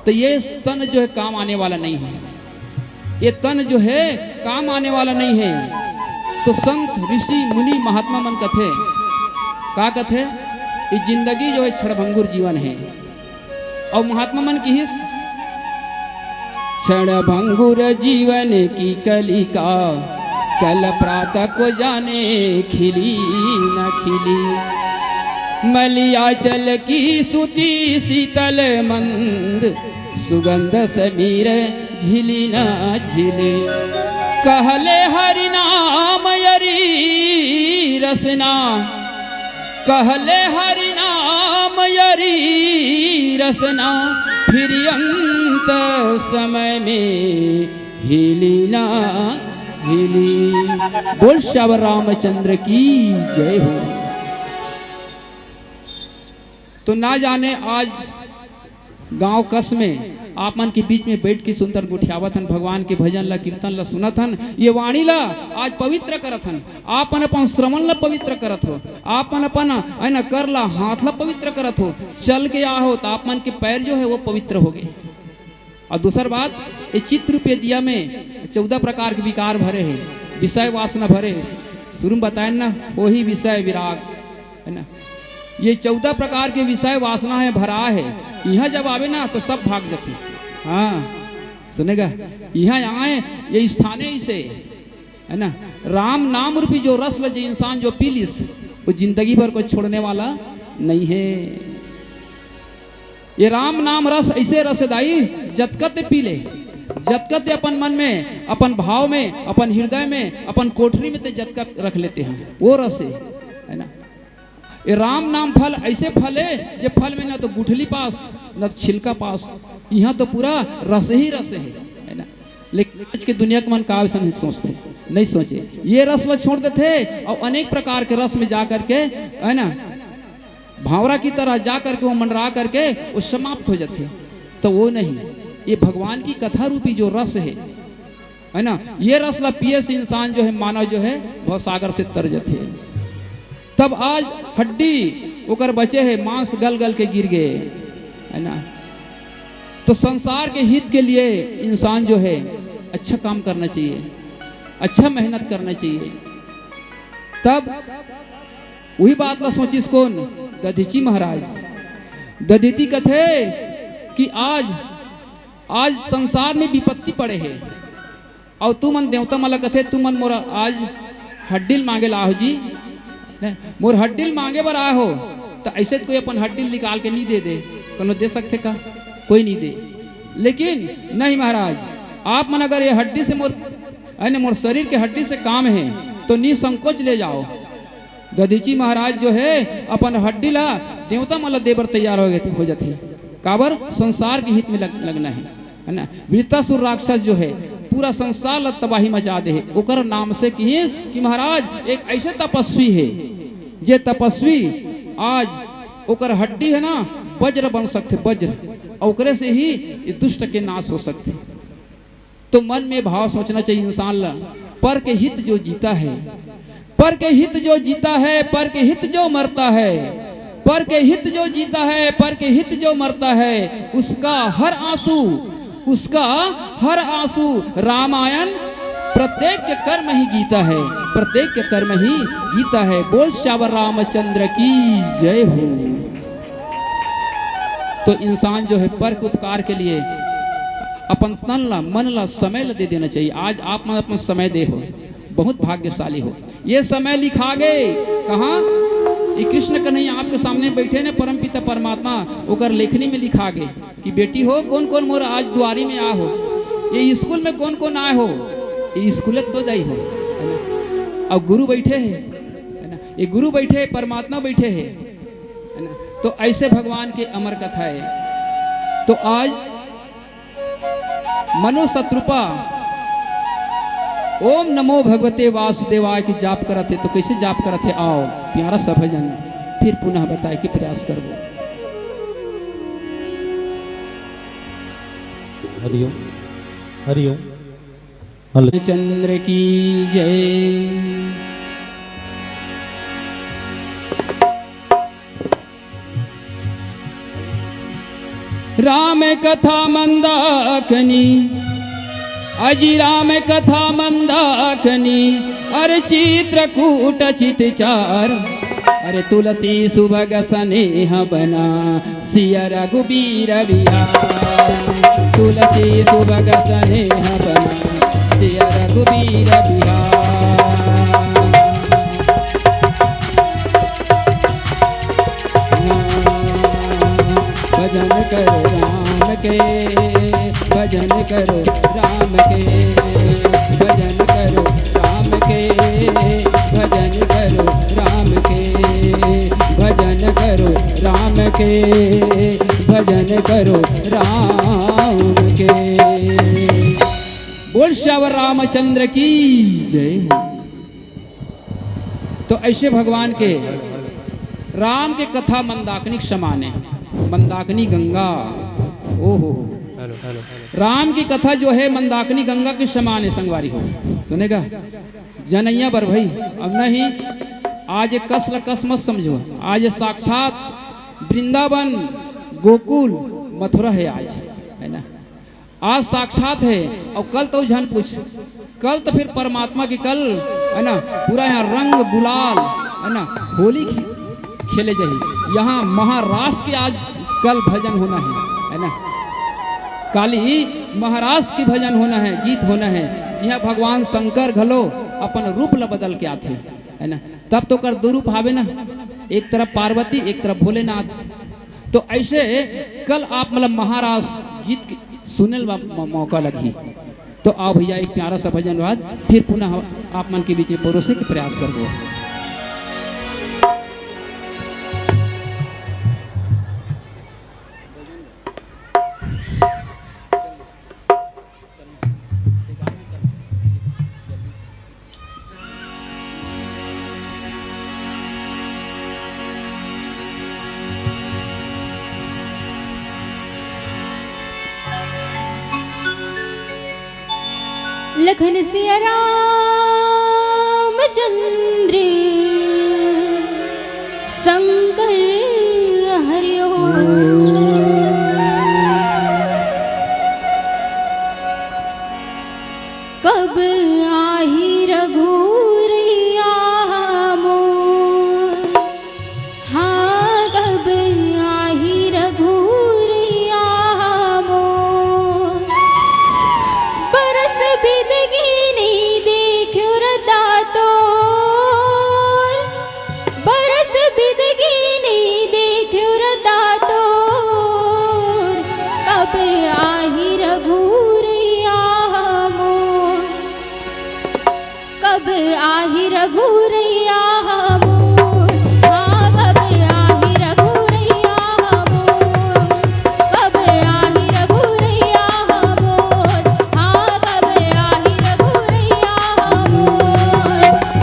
तो ये तन जो है काम आने वाला नहीं है, ये तन जो है काम आने वाला नहीं है। तो संत ऋषि मुनि महात्मा मन कथे का कथे ये जिंदगी जो है क्षणभंगुर जीवन है। और महात्मा मन की हिस्स क्षणभंगुर जीवन की कलिका कल प्रातः को जाने खिली न खिली। मलियाचल की सुती शीतल मंद सुगंध समीर झिली न झिली। कहले हरि नाम यरी रसना, कहले हरि नाम यरी रसना। फिर अंत समय में हिली ना हिली। बोल श्यावर रामचंद्र की जय हो। तो ना जाने आज गांव कस में आप मन के बीच में बैठ के सुंदर गुठियावत हन, भगवान के भजन ला कीर्तन ला सुनत हन, ये वाणी ला आज पवित्र करत हन। आपन अपन श्रवण ला पवित्र करत हो, आपन अपन है ना कर ला हाथ ला पवित्र करत हो। चल के आ हो तो आप मन के पैर जो है वो पवित्र हो गए। और दूसर बात, ये चित्त रूपे दिया में 14 प्रकार के विकार भरे हैं, विषय वासना भरे। शुरू में बताए ना वही विषय विराग है ना, ये 14 प्रकार के विषय वासना है भरा है। यहाँ जब आवे ना तो सब भाग जाते। हाँ सुनेगा, यहाँ आए ये स्थाने इसे है ना। राम नाम रूपी जो रस लजे इंसान जो पी लिस, वो जिंदगी भर को छोड़ने वाला नहीं है। ये राम नाम रस ऐसे रसदाई जतकत पी ले, जतकत अपन मन में, अपन भाव में, अपन हृदय में, अपन कोठरी में ते जतकत रख लेते हैं, वो रस है ना। ये राम नाम फल ऐसे फल है जो फल में ना तो गुठली पास न छिलका पास, यहाँ तो पूरा रस ही रस है ना। लेकिन आज के दुनिया के मन का ऐसा नहीं सोचते, नहीं सोचे। ये रस ला छोड़ देते और अनेक प्रकार के रस में जा करके है ना भावरा की तरह जा करके वो मंडरा करके वो समाप्त हो जाते। तो वो नहीं, ये भगवान की कथा रूपी जो रस है ना, ये रस ला पिए से इंसान जो है मानव जो है बहुत सागर से तर जाते। तब आज हड्डी ओकर बचे है, मांस गल गल के गिर गए है ना। तो संसार के हित के लिए इंसान जो है अच्छा काम करना चाहिए, अच्छा मेहनत करना चाहिए। तब वही बात ला सोचिस कौन, दधीची महाराज। दधीती कथे कि आज संसार में विपत्ति पड़े है और तू मन देवता मला कथे तू मन मोरा आज हड्डिल मांगे लाहो जी, मोर हड्डिल मांगे बर आए हो। तो ऐसे कोई अपन हड्डिल निकाल के नहीं दे कोनो दे सकते का, कोई नहीं दे। लेकिन नहीं महाराज, आप मन अगर ये हड्डी से मोर शरीर के हड्डी से काम है तो निसंकोच ले जाओ। दधीची महाराज जो है अपन हड्डी ला देवता मला देवर तैयार हो जाते। काबर संसार के हित में लगना है ना। वृत्तासुर राक्षस जो है पूरा संसार ला तबाही मचा दे, ओकर नाम से कि महाराज एक ऐसे तपस्वी है जे तपस्वी आज ओकर हड्डी है ना वज्र बन सकते, वज्र, और ओकरे से ही ये दुष्ट के नाश हो सकते। तो मन में भाव सोचना चाहिए इंसान ला, पर के हित जो जीता है, पर के हित जो जीता है, पर के हित जो मरता है, पर के हित जो जीता है, पर के हित जो मरता है, उसका हर आंसू, उसका हर आंसू रामायण प्रत्येक के कर्म ही गीता है, प्रत्येक के कर्म ही गीता है। बोल श्यावर रामचंद्र की जय हो। तो इंसान जो है पर के उपकार के लिए अपन तन ला मन ला समय ला दे देना चाहिए। आज आप मन अपना समय दे हो, बहुत भाग्यशाली हो। ये समय लिखा गए कहाँ, ये कृष्ण कन्हैया आपके सामने बैठे ने परम पिता परमात्मा, ओकर लेखनी में लिखा गए कि बेटी हो कौन कौन मोर आज दुआरी में आ हो, ये स्कूल में कौन कौन आए हो, ये स्कूल तो जाई हो है ना। और गुरु बैठे है ना, ये गुरु बैठे परमात्मा बैठे है ना। तो ऐसे भगवान के अमर कथा है। तो आज मनो शत्रुपा ओम नमो भगवते वासुदेवाय की जाप करते। तो कैसे जाप करते, आओ प्यारा सा भजन फिर पुनः बताए के प्रयास करबो। हरिओम हरिओम चंद्र की जय। राम कथा मंदाकिनी, अजी राम कथा मंदाकिनी, अरे चित्रकूट चितचार, अरे तुलसी सुभग स्नेह बना सिया रघुबीर बिहार, तुलसी सुभग स्नेह बना सिया रघुबीर बिहार। भजन करो राम के, भजन करो राम के, भजन करो राम के, भजन करो राम के, भजन करो राम के, भजन करो राम के। बोल श्यावर रामचंद्र की जय। तो ऐसे भगवान के राम के कथा मंदाकिनी के समान है, मंदाकिनी गंगा। ओहो, राम की कथा जो है मंदाकिनी गंगा के समान है। संगवारी हो सुनेगा जनैया बर भाई, अब नहीं आज एक कस मत समझो, आज साक्षात वृंदावन गोकुल मथुरा है आज, है ना। आज साक्षात है और कल तो झन पूछ, कल तो फिर परमात्मा की कल, है ना, पूरा यहाँ रंग गुलाल, है ना, होली खेले जाए। यहाँ महाराष्ट्र के आज कल भजन होना है ना, काली महाराष्ट्र की भजन होना है, गीत होना है। जी हाँ, भगवान शंकर घलो अपन रूप ल बदल के आते, है ना। तब तो कर दो रूप आवे ना, एक तरफ पार्वती एक तरफ भोलेनाथ। तो ऐसे कल आप मतलब महाराष्ट्र गीत सुने मौका लगी। तो आओ भैया एक प्यारा सा भजन बाद फिर पुनः आप मन के बीच में परोसे के प्रयास कर दो। लखन सिया रामचंद्र शंकर हरि कब आही रघुरैया मोर, हाँ कब आही रघुरैया मोर। बरस बिदगी नहीं देखो रदातोर, बरस बिदगी नहीं देखो रदातोर। कब आही रघुरैया मोर, कब आही रघुरैया मोर, हाँ कब आही रघुरैया मोर, कब आही रघुरैया मोर, हाँ कब आही रघुरैया मोर।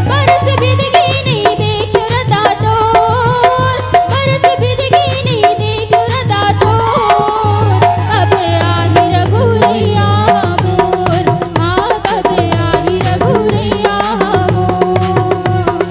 बरस बिदगी नहीं देखो रदातोर, बरस बिदगी नहीं देखो रदातोर। कब आही रघुरैया मोर, हाँ कब आही रघुरैया मोर।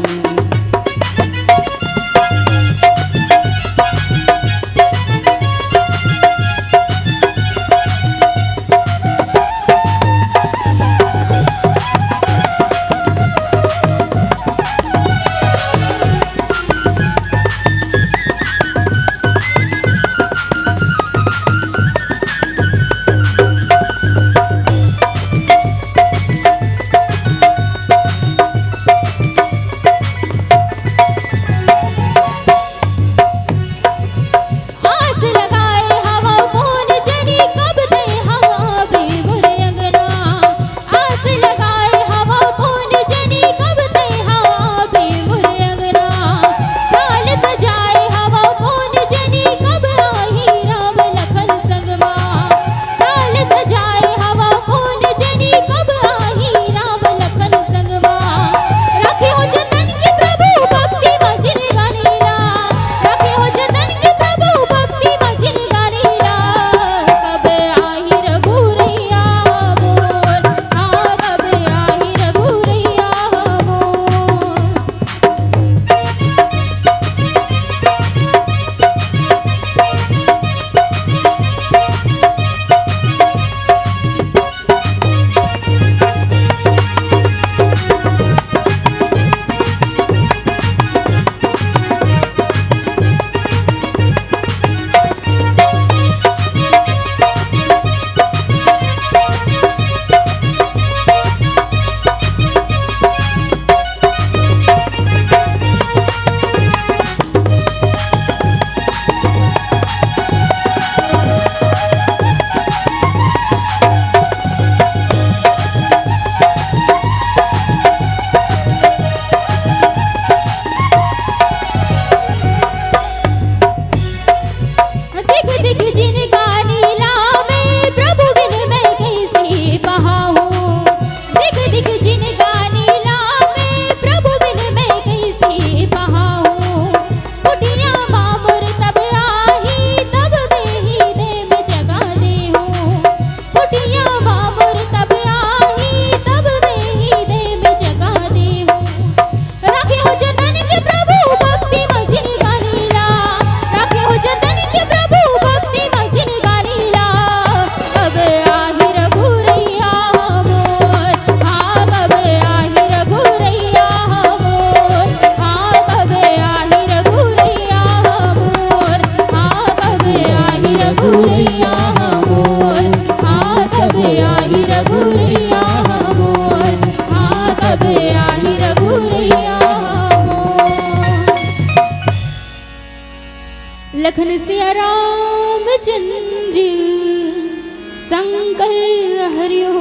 धरियो।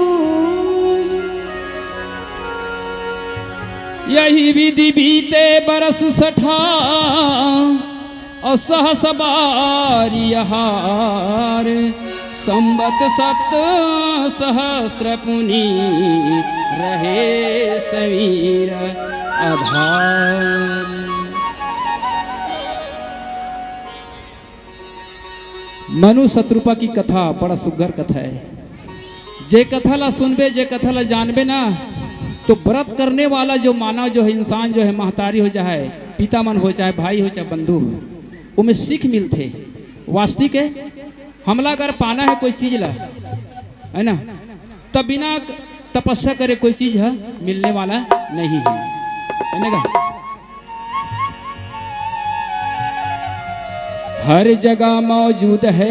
यही विधि बीते बरस 60 और सहस बारिहार, संबत 7 सहस्त्र पुनि रहे समीर आधार। मनु शत्रुपा की कथा बड़ा सुघर कथा है। जे कथा ला सुनबे, जे कथा ला जानबे ना, तो व्रत करने वाला जो मानव जो है, इंसान जो है, महतारी हो चाहे पिता मन हो, चाहे भाई हो, चाहे बंधु हो, उनमें सीख मिलते। वास्तविक है, हमला अगर पाना है कोई चीज ला, है ना, तब बिना तपस्या करे कोई चीज है मिलने वाला नहीं है ना। हर जगह मौजूद है,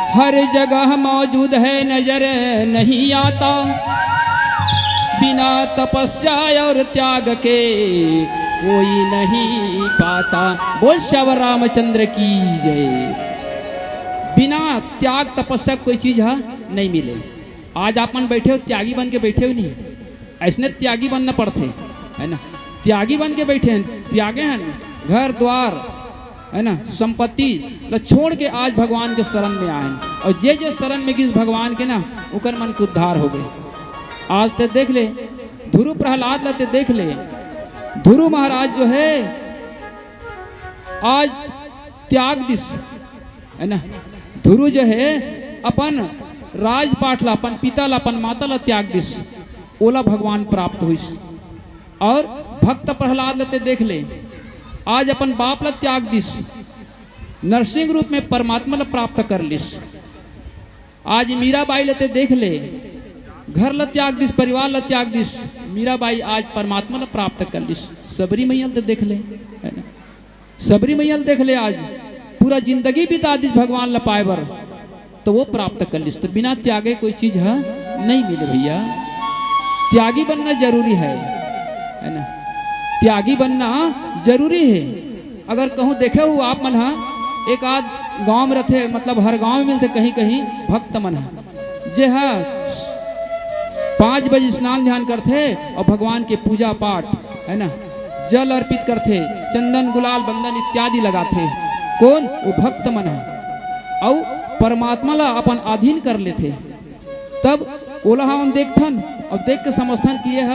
हर जगह मौजूद है, नजर नहीं आता, बिना तपस्या और त्याग के कोई नहीं पाता। बोल श्याम रामचंद्र की जय। बिना त्याग तपस्या कोई चीज है नहीं मिले। आज आपन बैठे हो, त्यागी बन के बैठे हो नहीं, ऐसने त्यागी बनना पड़ते है ना। त्यागी बन के बैठे हैं, त्यागे हैं घर द्वार, है ना, संपत्ति छोड़ के आज भगवान के शरण में आए। और जे जे शरण में किस भगवान के ना, उकर मन के उद्धार हो गए। आज ते देख ले ध्रुव प्रहलाद लाते देख ले, ध्रुव महाराज जो है आज त्याग दिस, है ना। ध्रुव जो है अपन राजपाट ला, अपन पिता ला, अपन माता ला त्याग दिस, ओला भगवान प्राप्त हुई। और भक्त प्रहलाद लाते देख ले, आज अपन बाप ला त्याग दिस, नरसिंह रूप में परमात्मा ला प्राप्त कर लिस। आज मीराबाई लेते देख ले, घर ला त्याग दिस, परिवार ला त्याग दिस, मीराबाई आज परमात्मा ला प्राप्त कर लिस। सबरी मैया तो देख ले, है ना, सबरी मैया देख ले, आज पूरा जिंदगी बिता दिस भगवान ला पाए बर, तो वो प्राप्त कर लिस। तो बिना त्यागे कोई चीज है नहीं मिले भैया। त्यागी बनना जरूरी है ना, त्यागी बनना जरूरी है। अगर कहूँ देखे हो आप मन, एक आध गांव में रहते, मतलब हर गांव में मिलते कहीं कहीं भक्त मन जे है 5 बजे स्नान ध्यान करते और भगवान के पूजा पाठ, है ना, जल अर्पित करते, चंदन गुलाल बंदन इत्यादि लगाते। कौन? वो भक्त मन है। और परमात्मा ला अपन अधीन कर लेते। तब ओला हम देखथन और देख के समझथन कि यह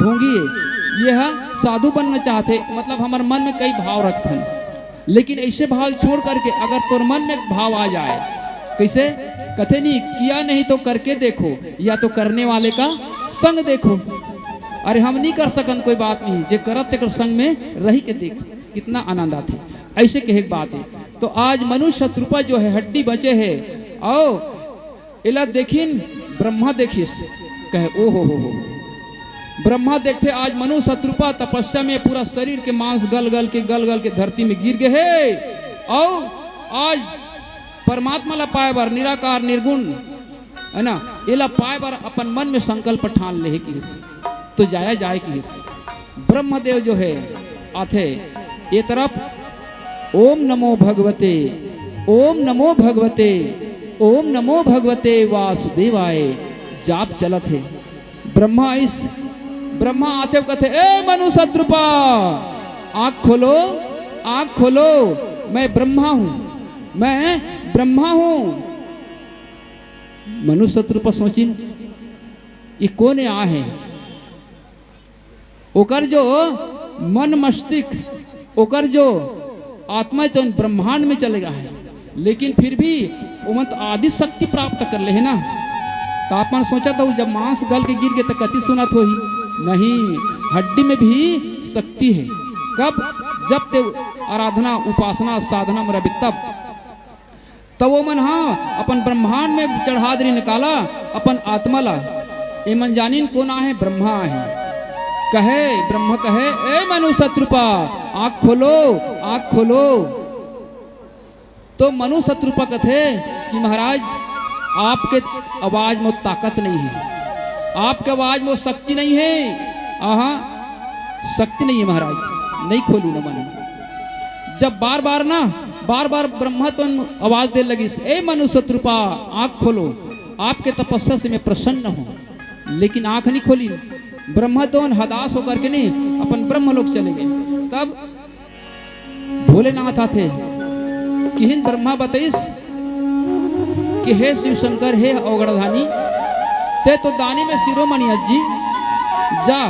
ढोंगी है, यह साधु बनना चाहते, मतलब हमारे मन में कई भाव रखथन। लेकिन ऐसे भाव छोड़ करके अगर तोर मन में भाव आ जाए, कैसे कथे नहीं किया नहीं तो करके देखो, या तो करने वाले का संग देखो। अरे हम नहीं कर सकन, कोई बात नहीं, जे करत तेकर संग में रही के देख, कितना आनंद आते। ऐसे कहे बात है। तो आज मनुष्य शत्रुपा जो है हड्डी बचे है, आओ इला देखिन ब्रह्मा देखिस, कहे ओ हो ब्रह्मा देखते आज मनु शत्रुपा तपस्या में पूरा शरीर के मांस गल गल के धरती में गिर गए है। और आज परमात्मा ला पाए बार निराकार निर्गुण, है ना, इला पाए बार अपन मन में संकल्प ठान ले कि तो जाया जाए कि ब्रह्मदेव जो है आथे ये तरफ ओम नमो भगवते, ओम नमो भगवते, ओम नमो भगवते वासुदेवाय जाप चलत है। ब्रह्मा आते कहते ए मनु शत्रुपा आँख खोलो, आँख खोलो, मैं ब्रह्मा हूं, मैं ब्रह्मा हूं। मनु शत्रुपा सोचिन ये कौन आ है। ओकर जो मन मस्तिष्क, ओकर जो आत्मा तो ब्रह्मांड में चलेगा है, लेकिन फिर भी वो तो आदि शक्ति प्राप्त कर ले है ना। तो आप मन सोचा था जब मांस गल के गिर गए तो कति सुनत हो ही नहीं, हड्डी में भी शक्ति है। कब? जब ते आराधना उपासना साधना में रवि तब वो मन अपन ब्रह्मांड में चढ़ादरी निकाला अपन आत्मा ला। ए मन जानिन कौन आहे? ब्रह्मा है। कहे ब्रह्म कहे ए मनु शत्रुपा आँख खोलो, आँख खोलो। तो मनु शत्रुपा कथे कि महाराज आपके आवाज में ताकत नहीं है, आपके आवाज में शक्ति नहीं है। शक्ति नहीं है महाराज, नहीं खोली न मन। जब बार बार ब्रह्मा तो आवाज दे लगी ए मनु शत्रुपा आँख खोलो, आपके तपस्या से मैं प्रसन्न हूँ। लेकिन आंख नहीं खोली। ब्रह्मद्रोण हदास होकर के नहीं अपन ब्रह्मलोक चले गए। तब भोलेनाथ आते कि हिंद ब्रह्मा बतईस कि हे शिव शंकर, हे अवगढ़धानी, ते तो दानी में शिरोमणि जी, जा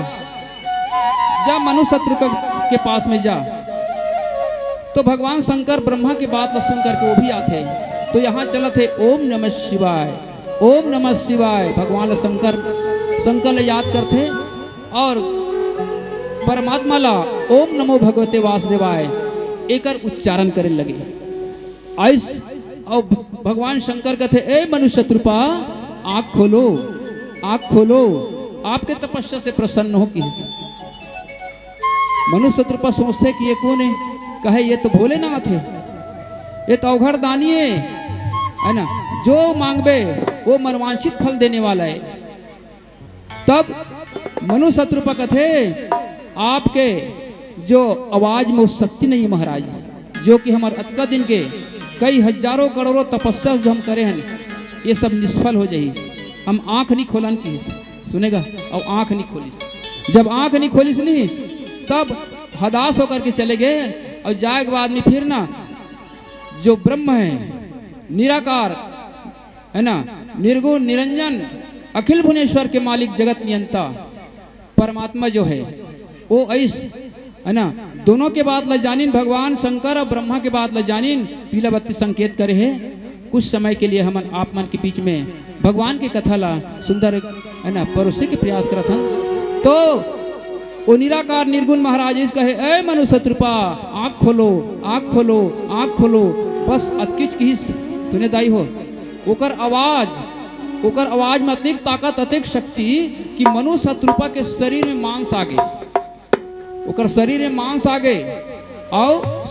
जा मनु शत्रु के पास में जा। तो भगवान शंकर ब्रह्मा की बात सुन करके वो भी आते। तो यहाँ चला थे ओम नमः शिवाय, ओम नमः शिवाय। भगवान शंकर याद करते और परमात्मा ला ओम नमो भगवते वासुदेवाय एकर उच्चारण करने लगे। ऐस और भगवान शंकर कहते ए मनुष्य शत्रुपा, आँख खोलो, आँख खोलो, आपके तपस्या से प्रसन्न हो किस। मनुष्य शत्रुपा सोचते कि ये कौन है? कहे ये तो भोलेनाथ है, ये तो अवघड़ दानी है ना, जो मांगबे वो मनवांछित फल देने वाला है। तब मनु शत्रुपा कहते आपके जो आवाज में उस शक्ति नहीं है महाराज, जो कि हमारे अतका दिन के कई हजारों करोड़ों तपस्या जो हम करे हैं ये सब निष्फल हो जाई। हम आंख नहीं खोलन की सुनेगा, और आंख नहीं खोलिस। जब आंख नहीं खोलिस नहीं तब हदास होकर के चले गए। और जाए के बाद में फिर ना जो ब्रह्म है, निराकार है ना, निर्गुण निरंजन अखिल भुवनेश्वर के मालिक जगत नियंता परमात्मा जो है वो ऐस है ना, दोनों के बात ला जानिन, भगवान शंकर और ब्रह्मा के बात ला जानिन पीला बत्ती संकेत करे है। कुछ समय के लिए हम आप मन के बीच में भगवान की कथा ला सुंदर है ना परोसे के प्रयास करत हन। तो वो निराकार निर्गुण महाराज इस कहे ए मनु शत्रुपा, आँख खोलो, आँख खोलो, आँख खोलो। बस अतकिच की सुने दाई हो ओकर आवाज में अतिक ताकत, अतिक शक्ति कि मनु शत्रुपा के शरीर में मांस आ गए, ओकर शरीर में मांस आ गए। और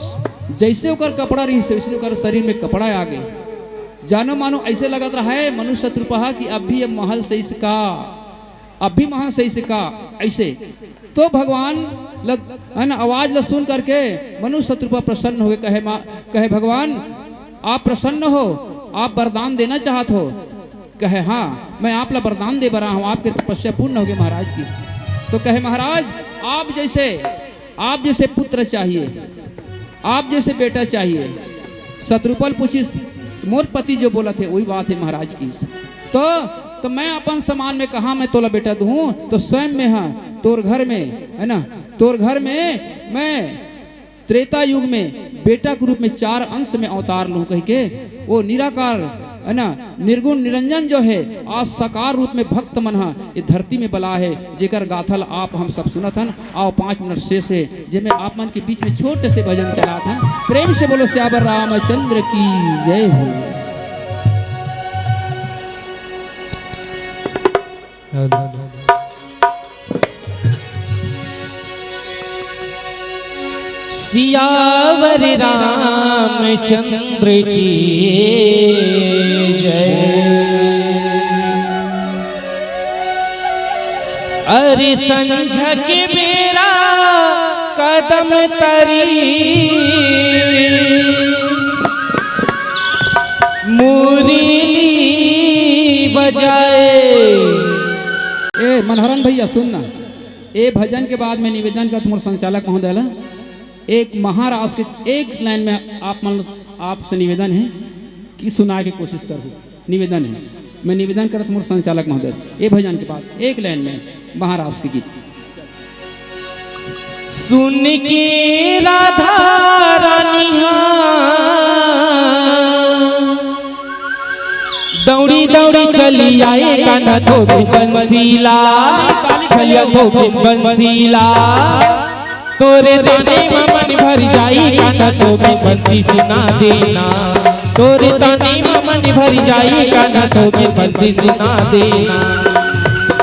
जैसे ओकर कपड़ा रही वैसे ओकर शरीर में कपड़ा आ गए। जानो मानो ऐसे लगत रहा है मनु शत्रुपा कि अब भी महल से इसका, अब भी महल से इसका ऐसे। तो भगवान है ना आवाज ल सुन करके मनु शत्रुपा प्रसन्न हो गए। कहे भगवान आप प्रसन्न हो, आप वरदान देना चाहत हो? कहे हाँ मैं आप ला वरदान दे बरा हूँ, आपके तपस्या पूर्ण हो गई महाराज की। तो कहे महाराज आप जैसे पुत्र चाहिए, आप जैसे बेटा चाहिए। शत्रुपल पूछी मोर पति जो बोला थे वही बात है महाराज की। तो मैं अपन समान में कहा मैं तोला बेटा दूँ? तो स्वयं में हाँ तोर घर में है ना, तोर घर में मैं त्रेता युग में बेटा के रूप में 4 अंश में अवतार लूँ कह के। वो निराकार है ना निर्गुण निरंजन जो है आज साकार रूप में भक्त मन ये धरती में बला है, जेकर गाथल आप हम सब सुनत हन। आओ 5 मिनट से जिसमें आप मन के बीच में छोटे से भजन चलात हन। प्रेम से बोलो श्यावर रामचंद्र की जय हो। सियावर रामचंद्र की जय। अरे संझा के बेरा कदम तरी मुरली बजाए। ए मनोहरन भैया सुनना, ए भजन के बाद में निवेदन कर तुम्हारे संचालक महोदय एक महाराष्ट्र के एक लाइन में आपसे निवेदन है कि सुना के कोशिश करो। निवेदन है, मैं निवेदन करता हूँ संचालक महोदय से, ये भजन के बाद एक लाइन में महाराष्ट्र के गीत सुन के राधा रानिया दौड़ी दौड़ी चली आए कान्हा तो बंसीला, छलिया तो बंसीला। तोरे ताने मन भर जाई कान्हा तो बंसी सुना देना। तोरे ताने मन भर जाई कान्हा तो बंसी सुना देना।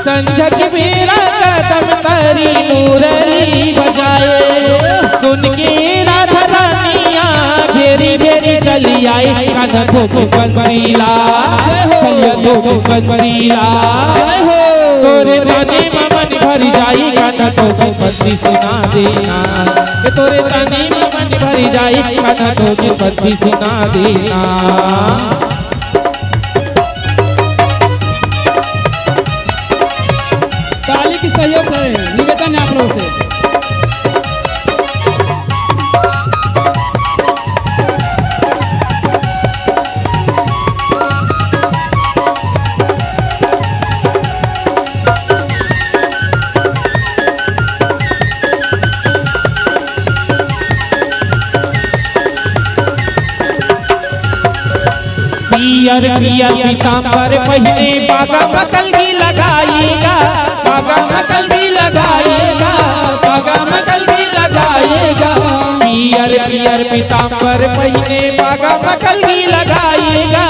संझा के मेरा कदम तरी मुरली बजाए। सुन के राधा रानिया घेरी घेरी चली आई कान्हा तो बंसीला, छलिया तो बंसीला। तोरे ताने मन भर जाई कान्हा तो बंसी सुना देना। तोरे ताने मन भर जाई कान्हा तो बंसी सुना देना। पियर पीताम्बर पहने बागा मकल भी लगाएगा, बागा मकल भी लगाएगा, बागा मकल भी लगाएगा। पियर पियर पीताम्बर पहने बागा मकल भी लगाएगा,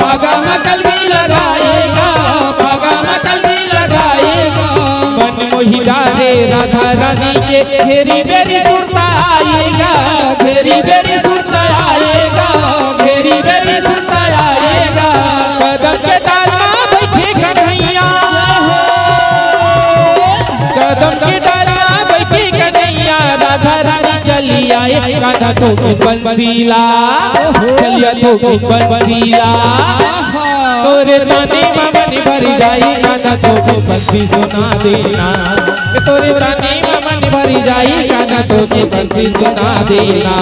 बागा मकल भी लगाएगा, बागा मकल भी लगाएगा। मन मोहि डारे राधा रानी के घेरी बेरी सुरता आएगा, घेरी बेरी सुरता आएगा, घेरी बेरी सुरता आएगा। कदम के डाला बैठे कन्हैया, कदम के डाला बैठे कन्हैया। राधा रानी चली आए राधा तो बंसीला, चलिया तो बंसीला। तोरे ताने मन भर जाई गाना तो बंसी सुना देना, तोरे ताने मन भर जाई गाना तो बंसी सुना देना।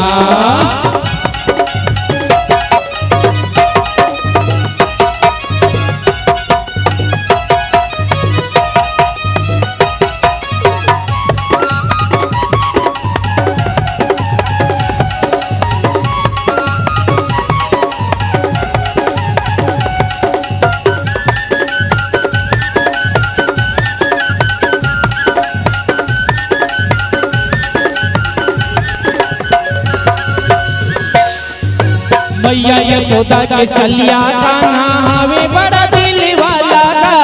मैया यशोदा के चलिया कान्हा हवे बड़ा दिल वाला गा,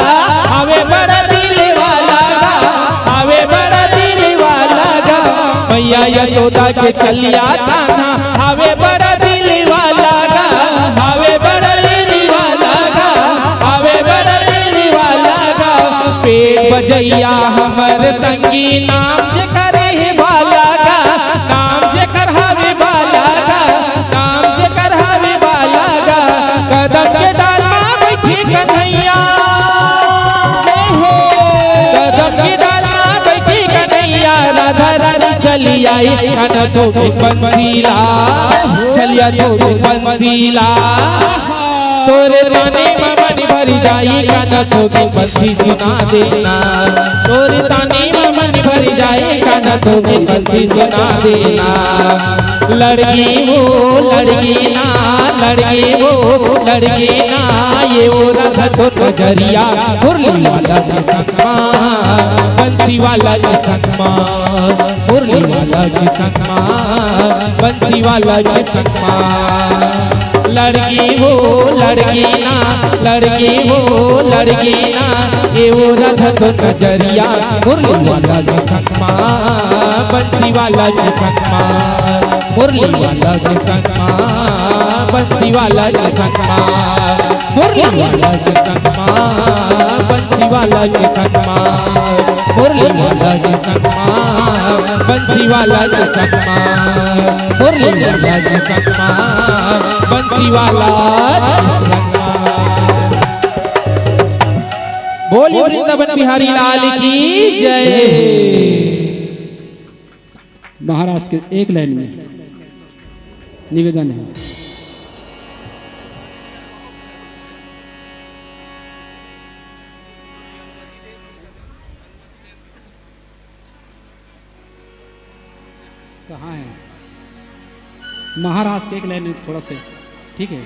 हवे बड़ा दिल वाला गा, हवे बड़ा दिल वाला गा। मैया यशोदा के चलिया कान्हा हवे बड़ा दिल वाला गा, हवे बड़ा दिल वाला गा, हवे बड़ा दिल वाला गा। पेट बजैया हमर संगी नाम जे करे है भाला गा, नाम जे कर हवे भाला गा, नाम जे कर हवे भाला गा। कदम के डाल में बैठी कन्हैया, कदम के डाल में बैठी कन्हैया। राधा रानी चली आई गाना तो बंसीला, चलिया तो बंसीला। तोरे ताने मन भर जाई गाना तो बंसी सुना देना, तोरे ताने मन भर जाई गाना तो बंसी सुना देना। लड़की वो लड़की ना, लड़की वो लड़की ना, ये वो राधा तो नजरिया मुरली वाला के संगमा, बंसी वाला के संगमा, मुरली वाला के संगमा, बंसी वाला के संगमा। लड़की वो लड़की ना, लड़की वो लड़की ना, ये वो राधा तो नजरिया मुरली वाला के संगमा, बंसी वाला के संगमा, मुरली वाला के संगमा, बंसी वाला के संगमा, मुरली वाला के संगमा, बंसी वाला के संगमा, मुरली वाला के संगमा, बंसी वाला के संगमा, मुरली वाला के संगमा, बंसी वाला के संगमा। बोलिए वृंदावन बिहारी लाल की जय। महाराज के एक लाइन में निवेदन है। कहाँ है महाराज के एक लाइन में थोड़ा से, ठीक है।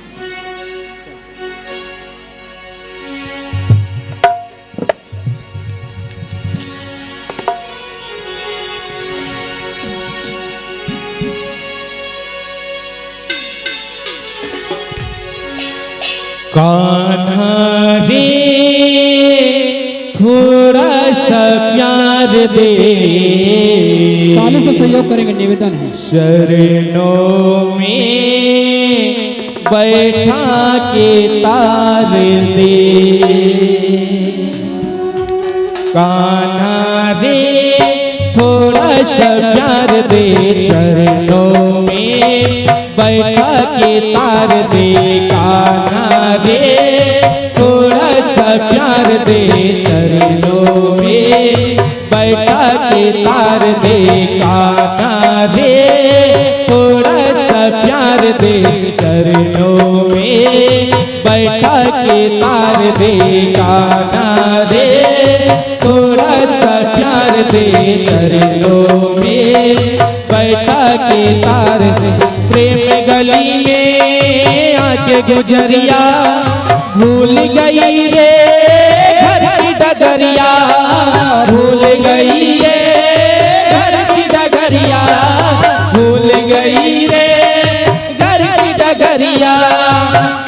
कान्हा रे थोड़ा सा प्यार दे, ताली से सहयोग करेंगे, निवेदन है। शरणों में बैठा के तार दे, कान्हा रे थोड़ा सा प्यार दे, चरणों में बैठा के तार दे। कान्हा रे थोड़ा सा प्यार दे, चरणों में बैठा के तार दे। कान्हा रे थोड़ा सा प्यार दे, चरणों में बैठा के तार दे। कान्हा रे थोड़ा सा प्यार दे, चरणों में बैठा के तार दे। प्रेम गली में आके गुजरिया भूल गई रे घर की डगरिया, भूल गई रे घर की डगरिया, भूल गई रे घर की डगरिया।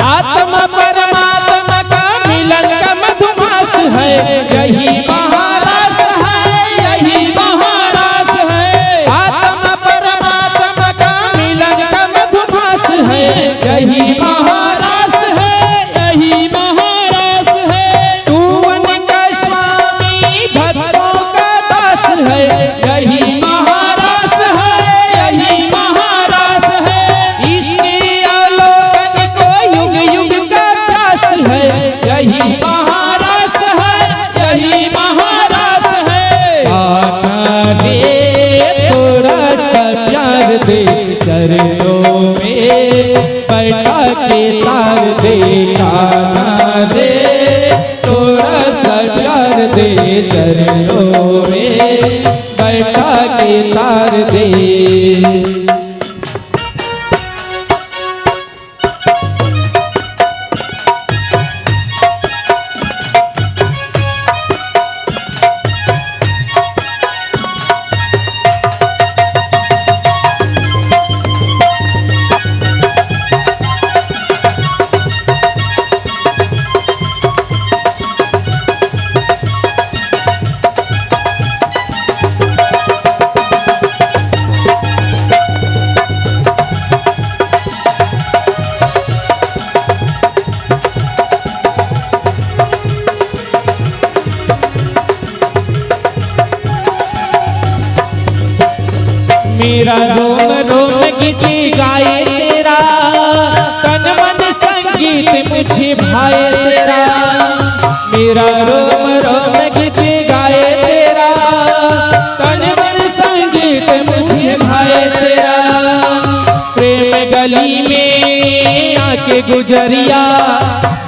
आत्मा परमात्मा का मिलन का मधुमास है, यही महारास है, यही महारास है। आत्मा परमात्मा का मिलन का मधुमास है, यही महारास है, यही महारास है। तू उनका स्वामी भक्तों का दास है, यही महारास है, यही महारास है। इसके अवलोकन को युग युग का त्रास है, यही महारास है, यही महारास है। कान्हा रे थोड़ा सा प्यार दे, चरणों में बैठा के तार दे। कान्हा रे थोड़ा सा प्यार दे, चरणों में बैठा के तार दे। मेरा रोम रोम गीत गाए तेरा, तन मन संगीत मुझे भाए तेरा। मेरा रोम रोम गीत गाए तेरा, तन मन संगीत मुझे भाए तेरा। प्रेम गली में आके गुजरिया,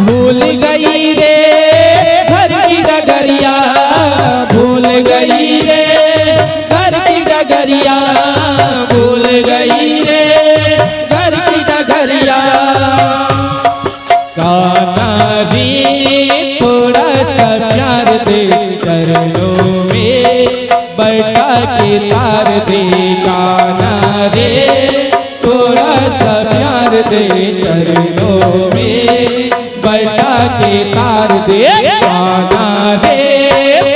भूल गई रे घर की डगरिया, भूल गई रे घर की डगरिया, भूल गई रे घर की डगरिया। कान्हा रे थोड़ा सा प्यार दे, चरणों में बैठा के तार दे। कान्हा रे थोड़ा सा प्यार दे, चरणों में बैठा के तार दे। कान्हा रे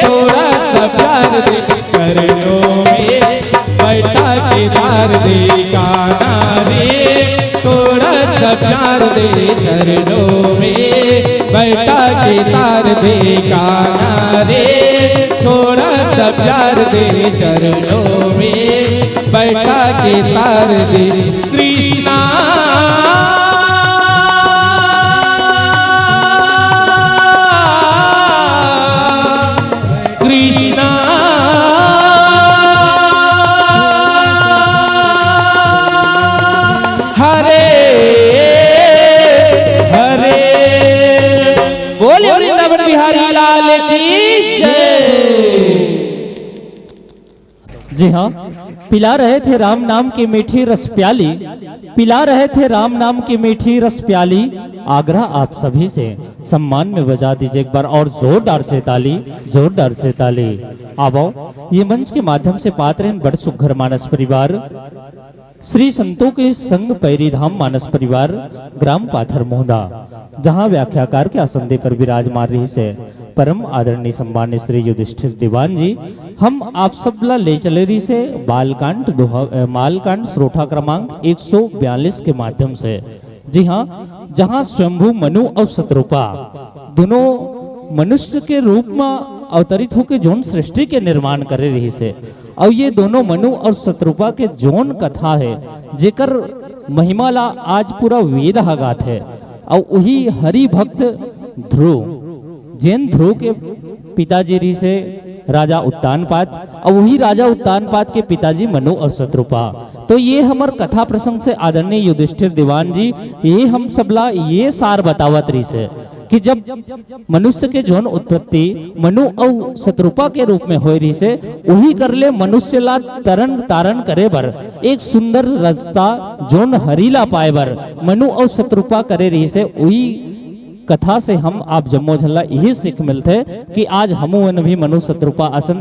थोड़ा सा प्यार दे, चरणों में बैठा के तार दे। कान्हा रे थोड़ा सा प्यार दे, चरणों में बैठा के तार दे। कान्हा रे थोड़ा सा प्यार दे, चरणों में बैठा के तार दे। कृष्णा कृष्णा हरे हरे। बोले वृंदावन बिहारी लाल की जय। जी हाँ, पिला रहे थे राम नाम की मीठी रस प्याली, पिला रहे थे राम नाम की मीठी रस प्याली। आग्रह आप सभी से सम्मान में बजा दीजिए एक बार और जोरदार से ताली, जोरदार से ताली। आवो ये मंच के माध्यम से पात्र हैं बड़ सुघर मानस परिवार, श्री संतों के संग पैरी धाम मानस परिवार, ग्राम पाथर मोहदा, जहां व्याख्याकार के आसंदे पर विराजमान रही से परम आदरणीय सम्मान्य श्री युधिष्ठिर दीवान जी। हम आप सबला ले चले रही से मालकांड श्रोठा क्रमांक 142 के माध्यम से। जी हाँ, जहां स्वयंभू मनु और शत्रुपा दोनों मनुष्य के रूप में अवतरित होकर जोन सृष्टि के निर्माण करे रही से, और ये दोनों मनु और शत्रुपा के जोन कथा है जेकर महिमा ला आज पूरा वेद गात है। और वही हरि भक्त ध्रुव, जैन ध्रुव के पिताजी री से राजा उत्तानपाद, और वही राजा उत्तानपाद के पिताजी मनु और शत्रुपा। तो ये हमार कथा प्रसंग से आदरणीय युधिष्ठिर दीवान जी ये हम सबला ये सार बतावत रही से कि जब मनुष्य के जोन उत्पत्ति मनु और शत्रुपा के रूप में हो रही से, वही कर ले मनुष्य ला तरन तारण करे बर एक सुंदर रास्ता जोन हरीला पाए बर मनु और शत्रुपा करे रही से, वही कथा से हम आप जम्मो झल्ला यही सीख मिलते कि आज हमू भी मनु शत्रुपा असन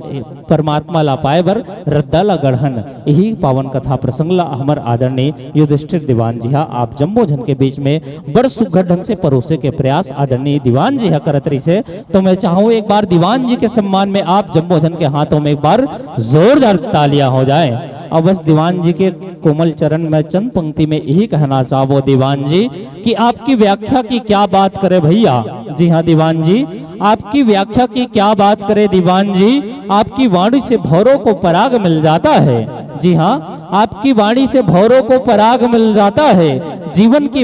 परमात्मा ला पाए बर रद्दा ला गढ़न। यही पावन कथा प्रसंग ला हमर आदरणीय युधिष्ठिर दीवान जी हा आप जम्मो झन के बीच में बड़ सुघर ढंग से परोसे के प्रयास आदरणीय दीवान जी हा करत रही से। तो मैं चाहूँ एक बार दीवान जी के सम्मान में आप जम्मो झन के हाथों में एक बार जोरदार तालियां हो जाए। और बस दीवान जी के कोमल चरण में चंद पंक्ति में यही कहना चाहो दीवान जी कि आपकी व्याख्या की क्या बात करे भैया। जी हाँ दीवान जी, आपकी व्याख्या की क्या बात करे दीवान जी, आपकी वाणी से भौरों को पराग मिल जाता है। जी हाँ, आपकी वाणी से भौरों को पराग मिल जाता है। जीवन के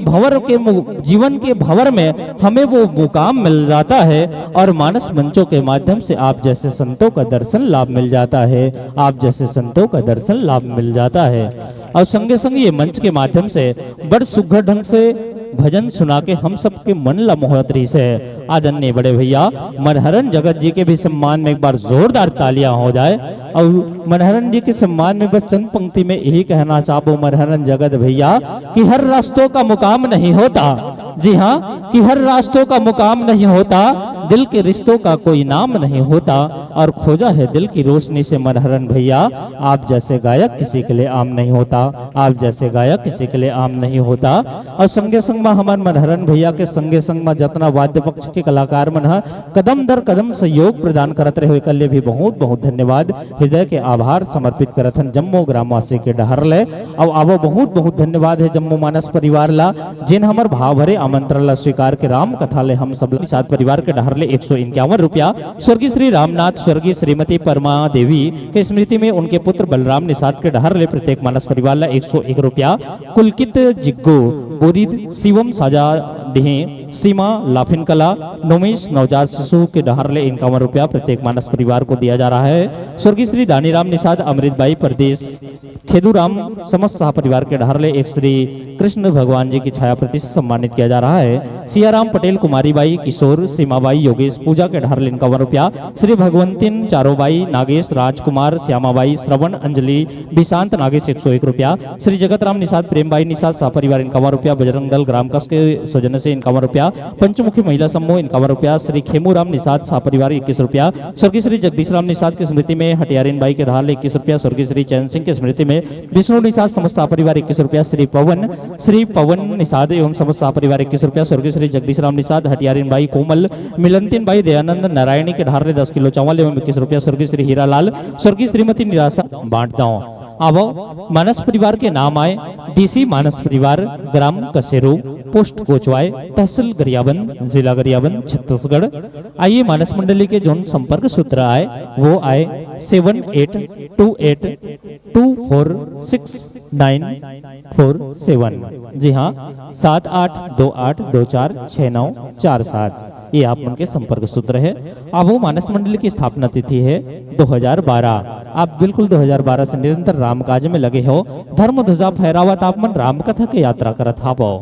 भंवर में हमें वो मुकाम मिल जाता है और मानस मंचों के माध्यम से आप जैसे संतों का दर्शन लाभ मिल जाता है। आप जैसे संतों का दर्शन लाभ मिल जाता है। और संगे संग ये मंच के माध्यम से बड़ सुघर ढंग से भजन सुना के हम सबके मन ला मोहतरी से आदरणीय बड़े भैया मनहरन जगत जी के भी सम्मान में एक बार जोरदार तालियां हो जाए। और मनहरन जी के सम्मान में बस चंद पंक्ति में यही कहना चाहो मनहरन जगत भैया कि हर रास्तों का मुकाम नहीं होता। जी हाँ, कि हर रास्तों का मुकाम नहीं होता, दिल के रिश्तों का कोई नाम नहीं होता। और खोजा है दिल की रोशनी से मनहरन भैया, आप जैसे गायक किसी के लिए आम नहीं होता। आप जैसे गायक किसी के लिए आम नहीं होता। और संगे संग में हमारे मनहरन भैया के संगे संग में जितना वाद्य पक्ष के कलाकार मन है कदम दर कदम सहयोग प्रदान करते रहे कल भी बहुत बहुत धन्यवाद हृदय के आभार समर्पित करत हन जम्मू ग्रामवासी के डहर ले। और आवो बहुत बहुत धन्यवाद है जम्मू मानस परिवार ला जिन हमर भाव भरे आमंत्रण ला स्वीकार के राम कथा ले हम सब साथ परिवार के डहर ले 151 रुपया स्वर्गीय श्री रामनाथ स्वर्गीय श्रीमती परमा देवी के स्मृति में उनके पुत्र बलराम निषाद के डहर ले प्रत्येक मानस परिवार ला 101 रुपया कुलकित जिग्गो बोरिद शिवम साजा डिहे सीमा लाफिन कला नोमेश नवजात शिशु के डहर ले 51 रुपया प्रत्येक मानस परिवार को दिया जा रहा है। स्वर्गीय श्री दानीराम निषाद अमृतबाई प्रदेश खेदूराम समस्त सह परिवार के डहर ले एक श्री कृष्ण भगवान जी की छाया प्रति सम्मानित किया जा रहा है। सियाराम पटेल कुमारीबाई किशोर सीमाबाई योगेश पूजा के डहर ले 51 रुपया श्री भगवंतिन चारोबाई नागेश राजकुमार श्यामाबाई श्रवण अंजलि विशांत नागेश 101 रुपया श्री जगतराम निषाद प्रेमबाई निषाद सह परिवार 51 रुपया बजरंग दल ग्राम कस के सौजन्य से 51 रुपया पंचमुखी महिला समूह 51 रुपया श्री खेमूराम निषाद सह परिवार 21 रुपया स्वर्गीय श्री जगदीश राम निषाद की स्मृति में हटियारिन बाई के डहर ले 21 रुपया स्वर्गीय श्री चैन सिंह की स्मृति में विष्णु निषाद समस्त परिवार 21 रुपया श्री पवन निषाद एवं समस्त परिवार 21 रुपया स्वर्गीय श्री जगदीश राम निषाद हटियारिन बाई कोमल मिलंतिन बाई दयानंद नारायणी के ढार 10 किलो चावल एवं 21 रुपया स्वर्गीय श्री हीरालाल स्वर्गीय श्रीमती निराशा बांटता हूँ। अब मानस परिवार के नाम आए डीसी मानस परिवार ग्राम कसेरू पोस्ट कोचवाय तहसील गरियाबंद जिला गरियाबंद छत्तीसगढ़। आइए मानस मंडली के जो संपर्क सूत्र आए वो आए 7828246947। जी हाँ 7828246947 ये आप उनके संपर्क सूत्र है। अब वो मानस मंडली की स्थापना तिथि है 2012। आप बिल्कुल 2012 से निरंतर राम काज में लगे हो। धर्म ध्वजा फहरावत आप मन राम कथा के यात्रा करत हावो।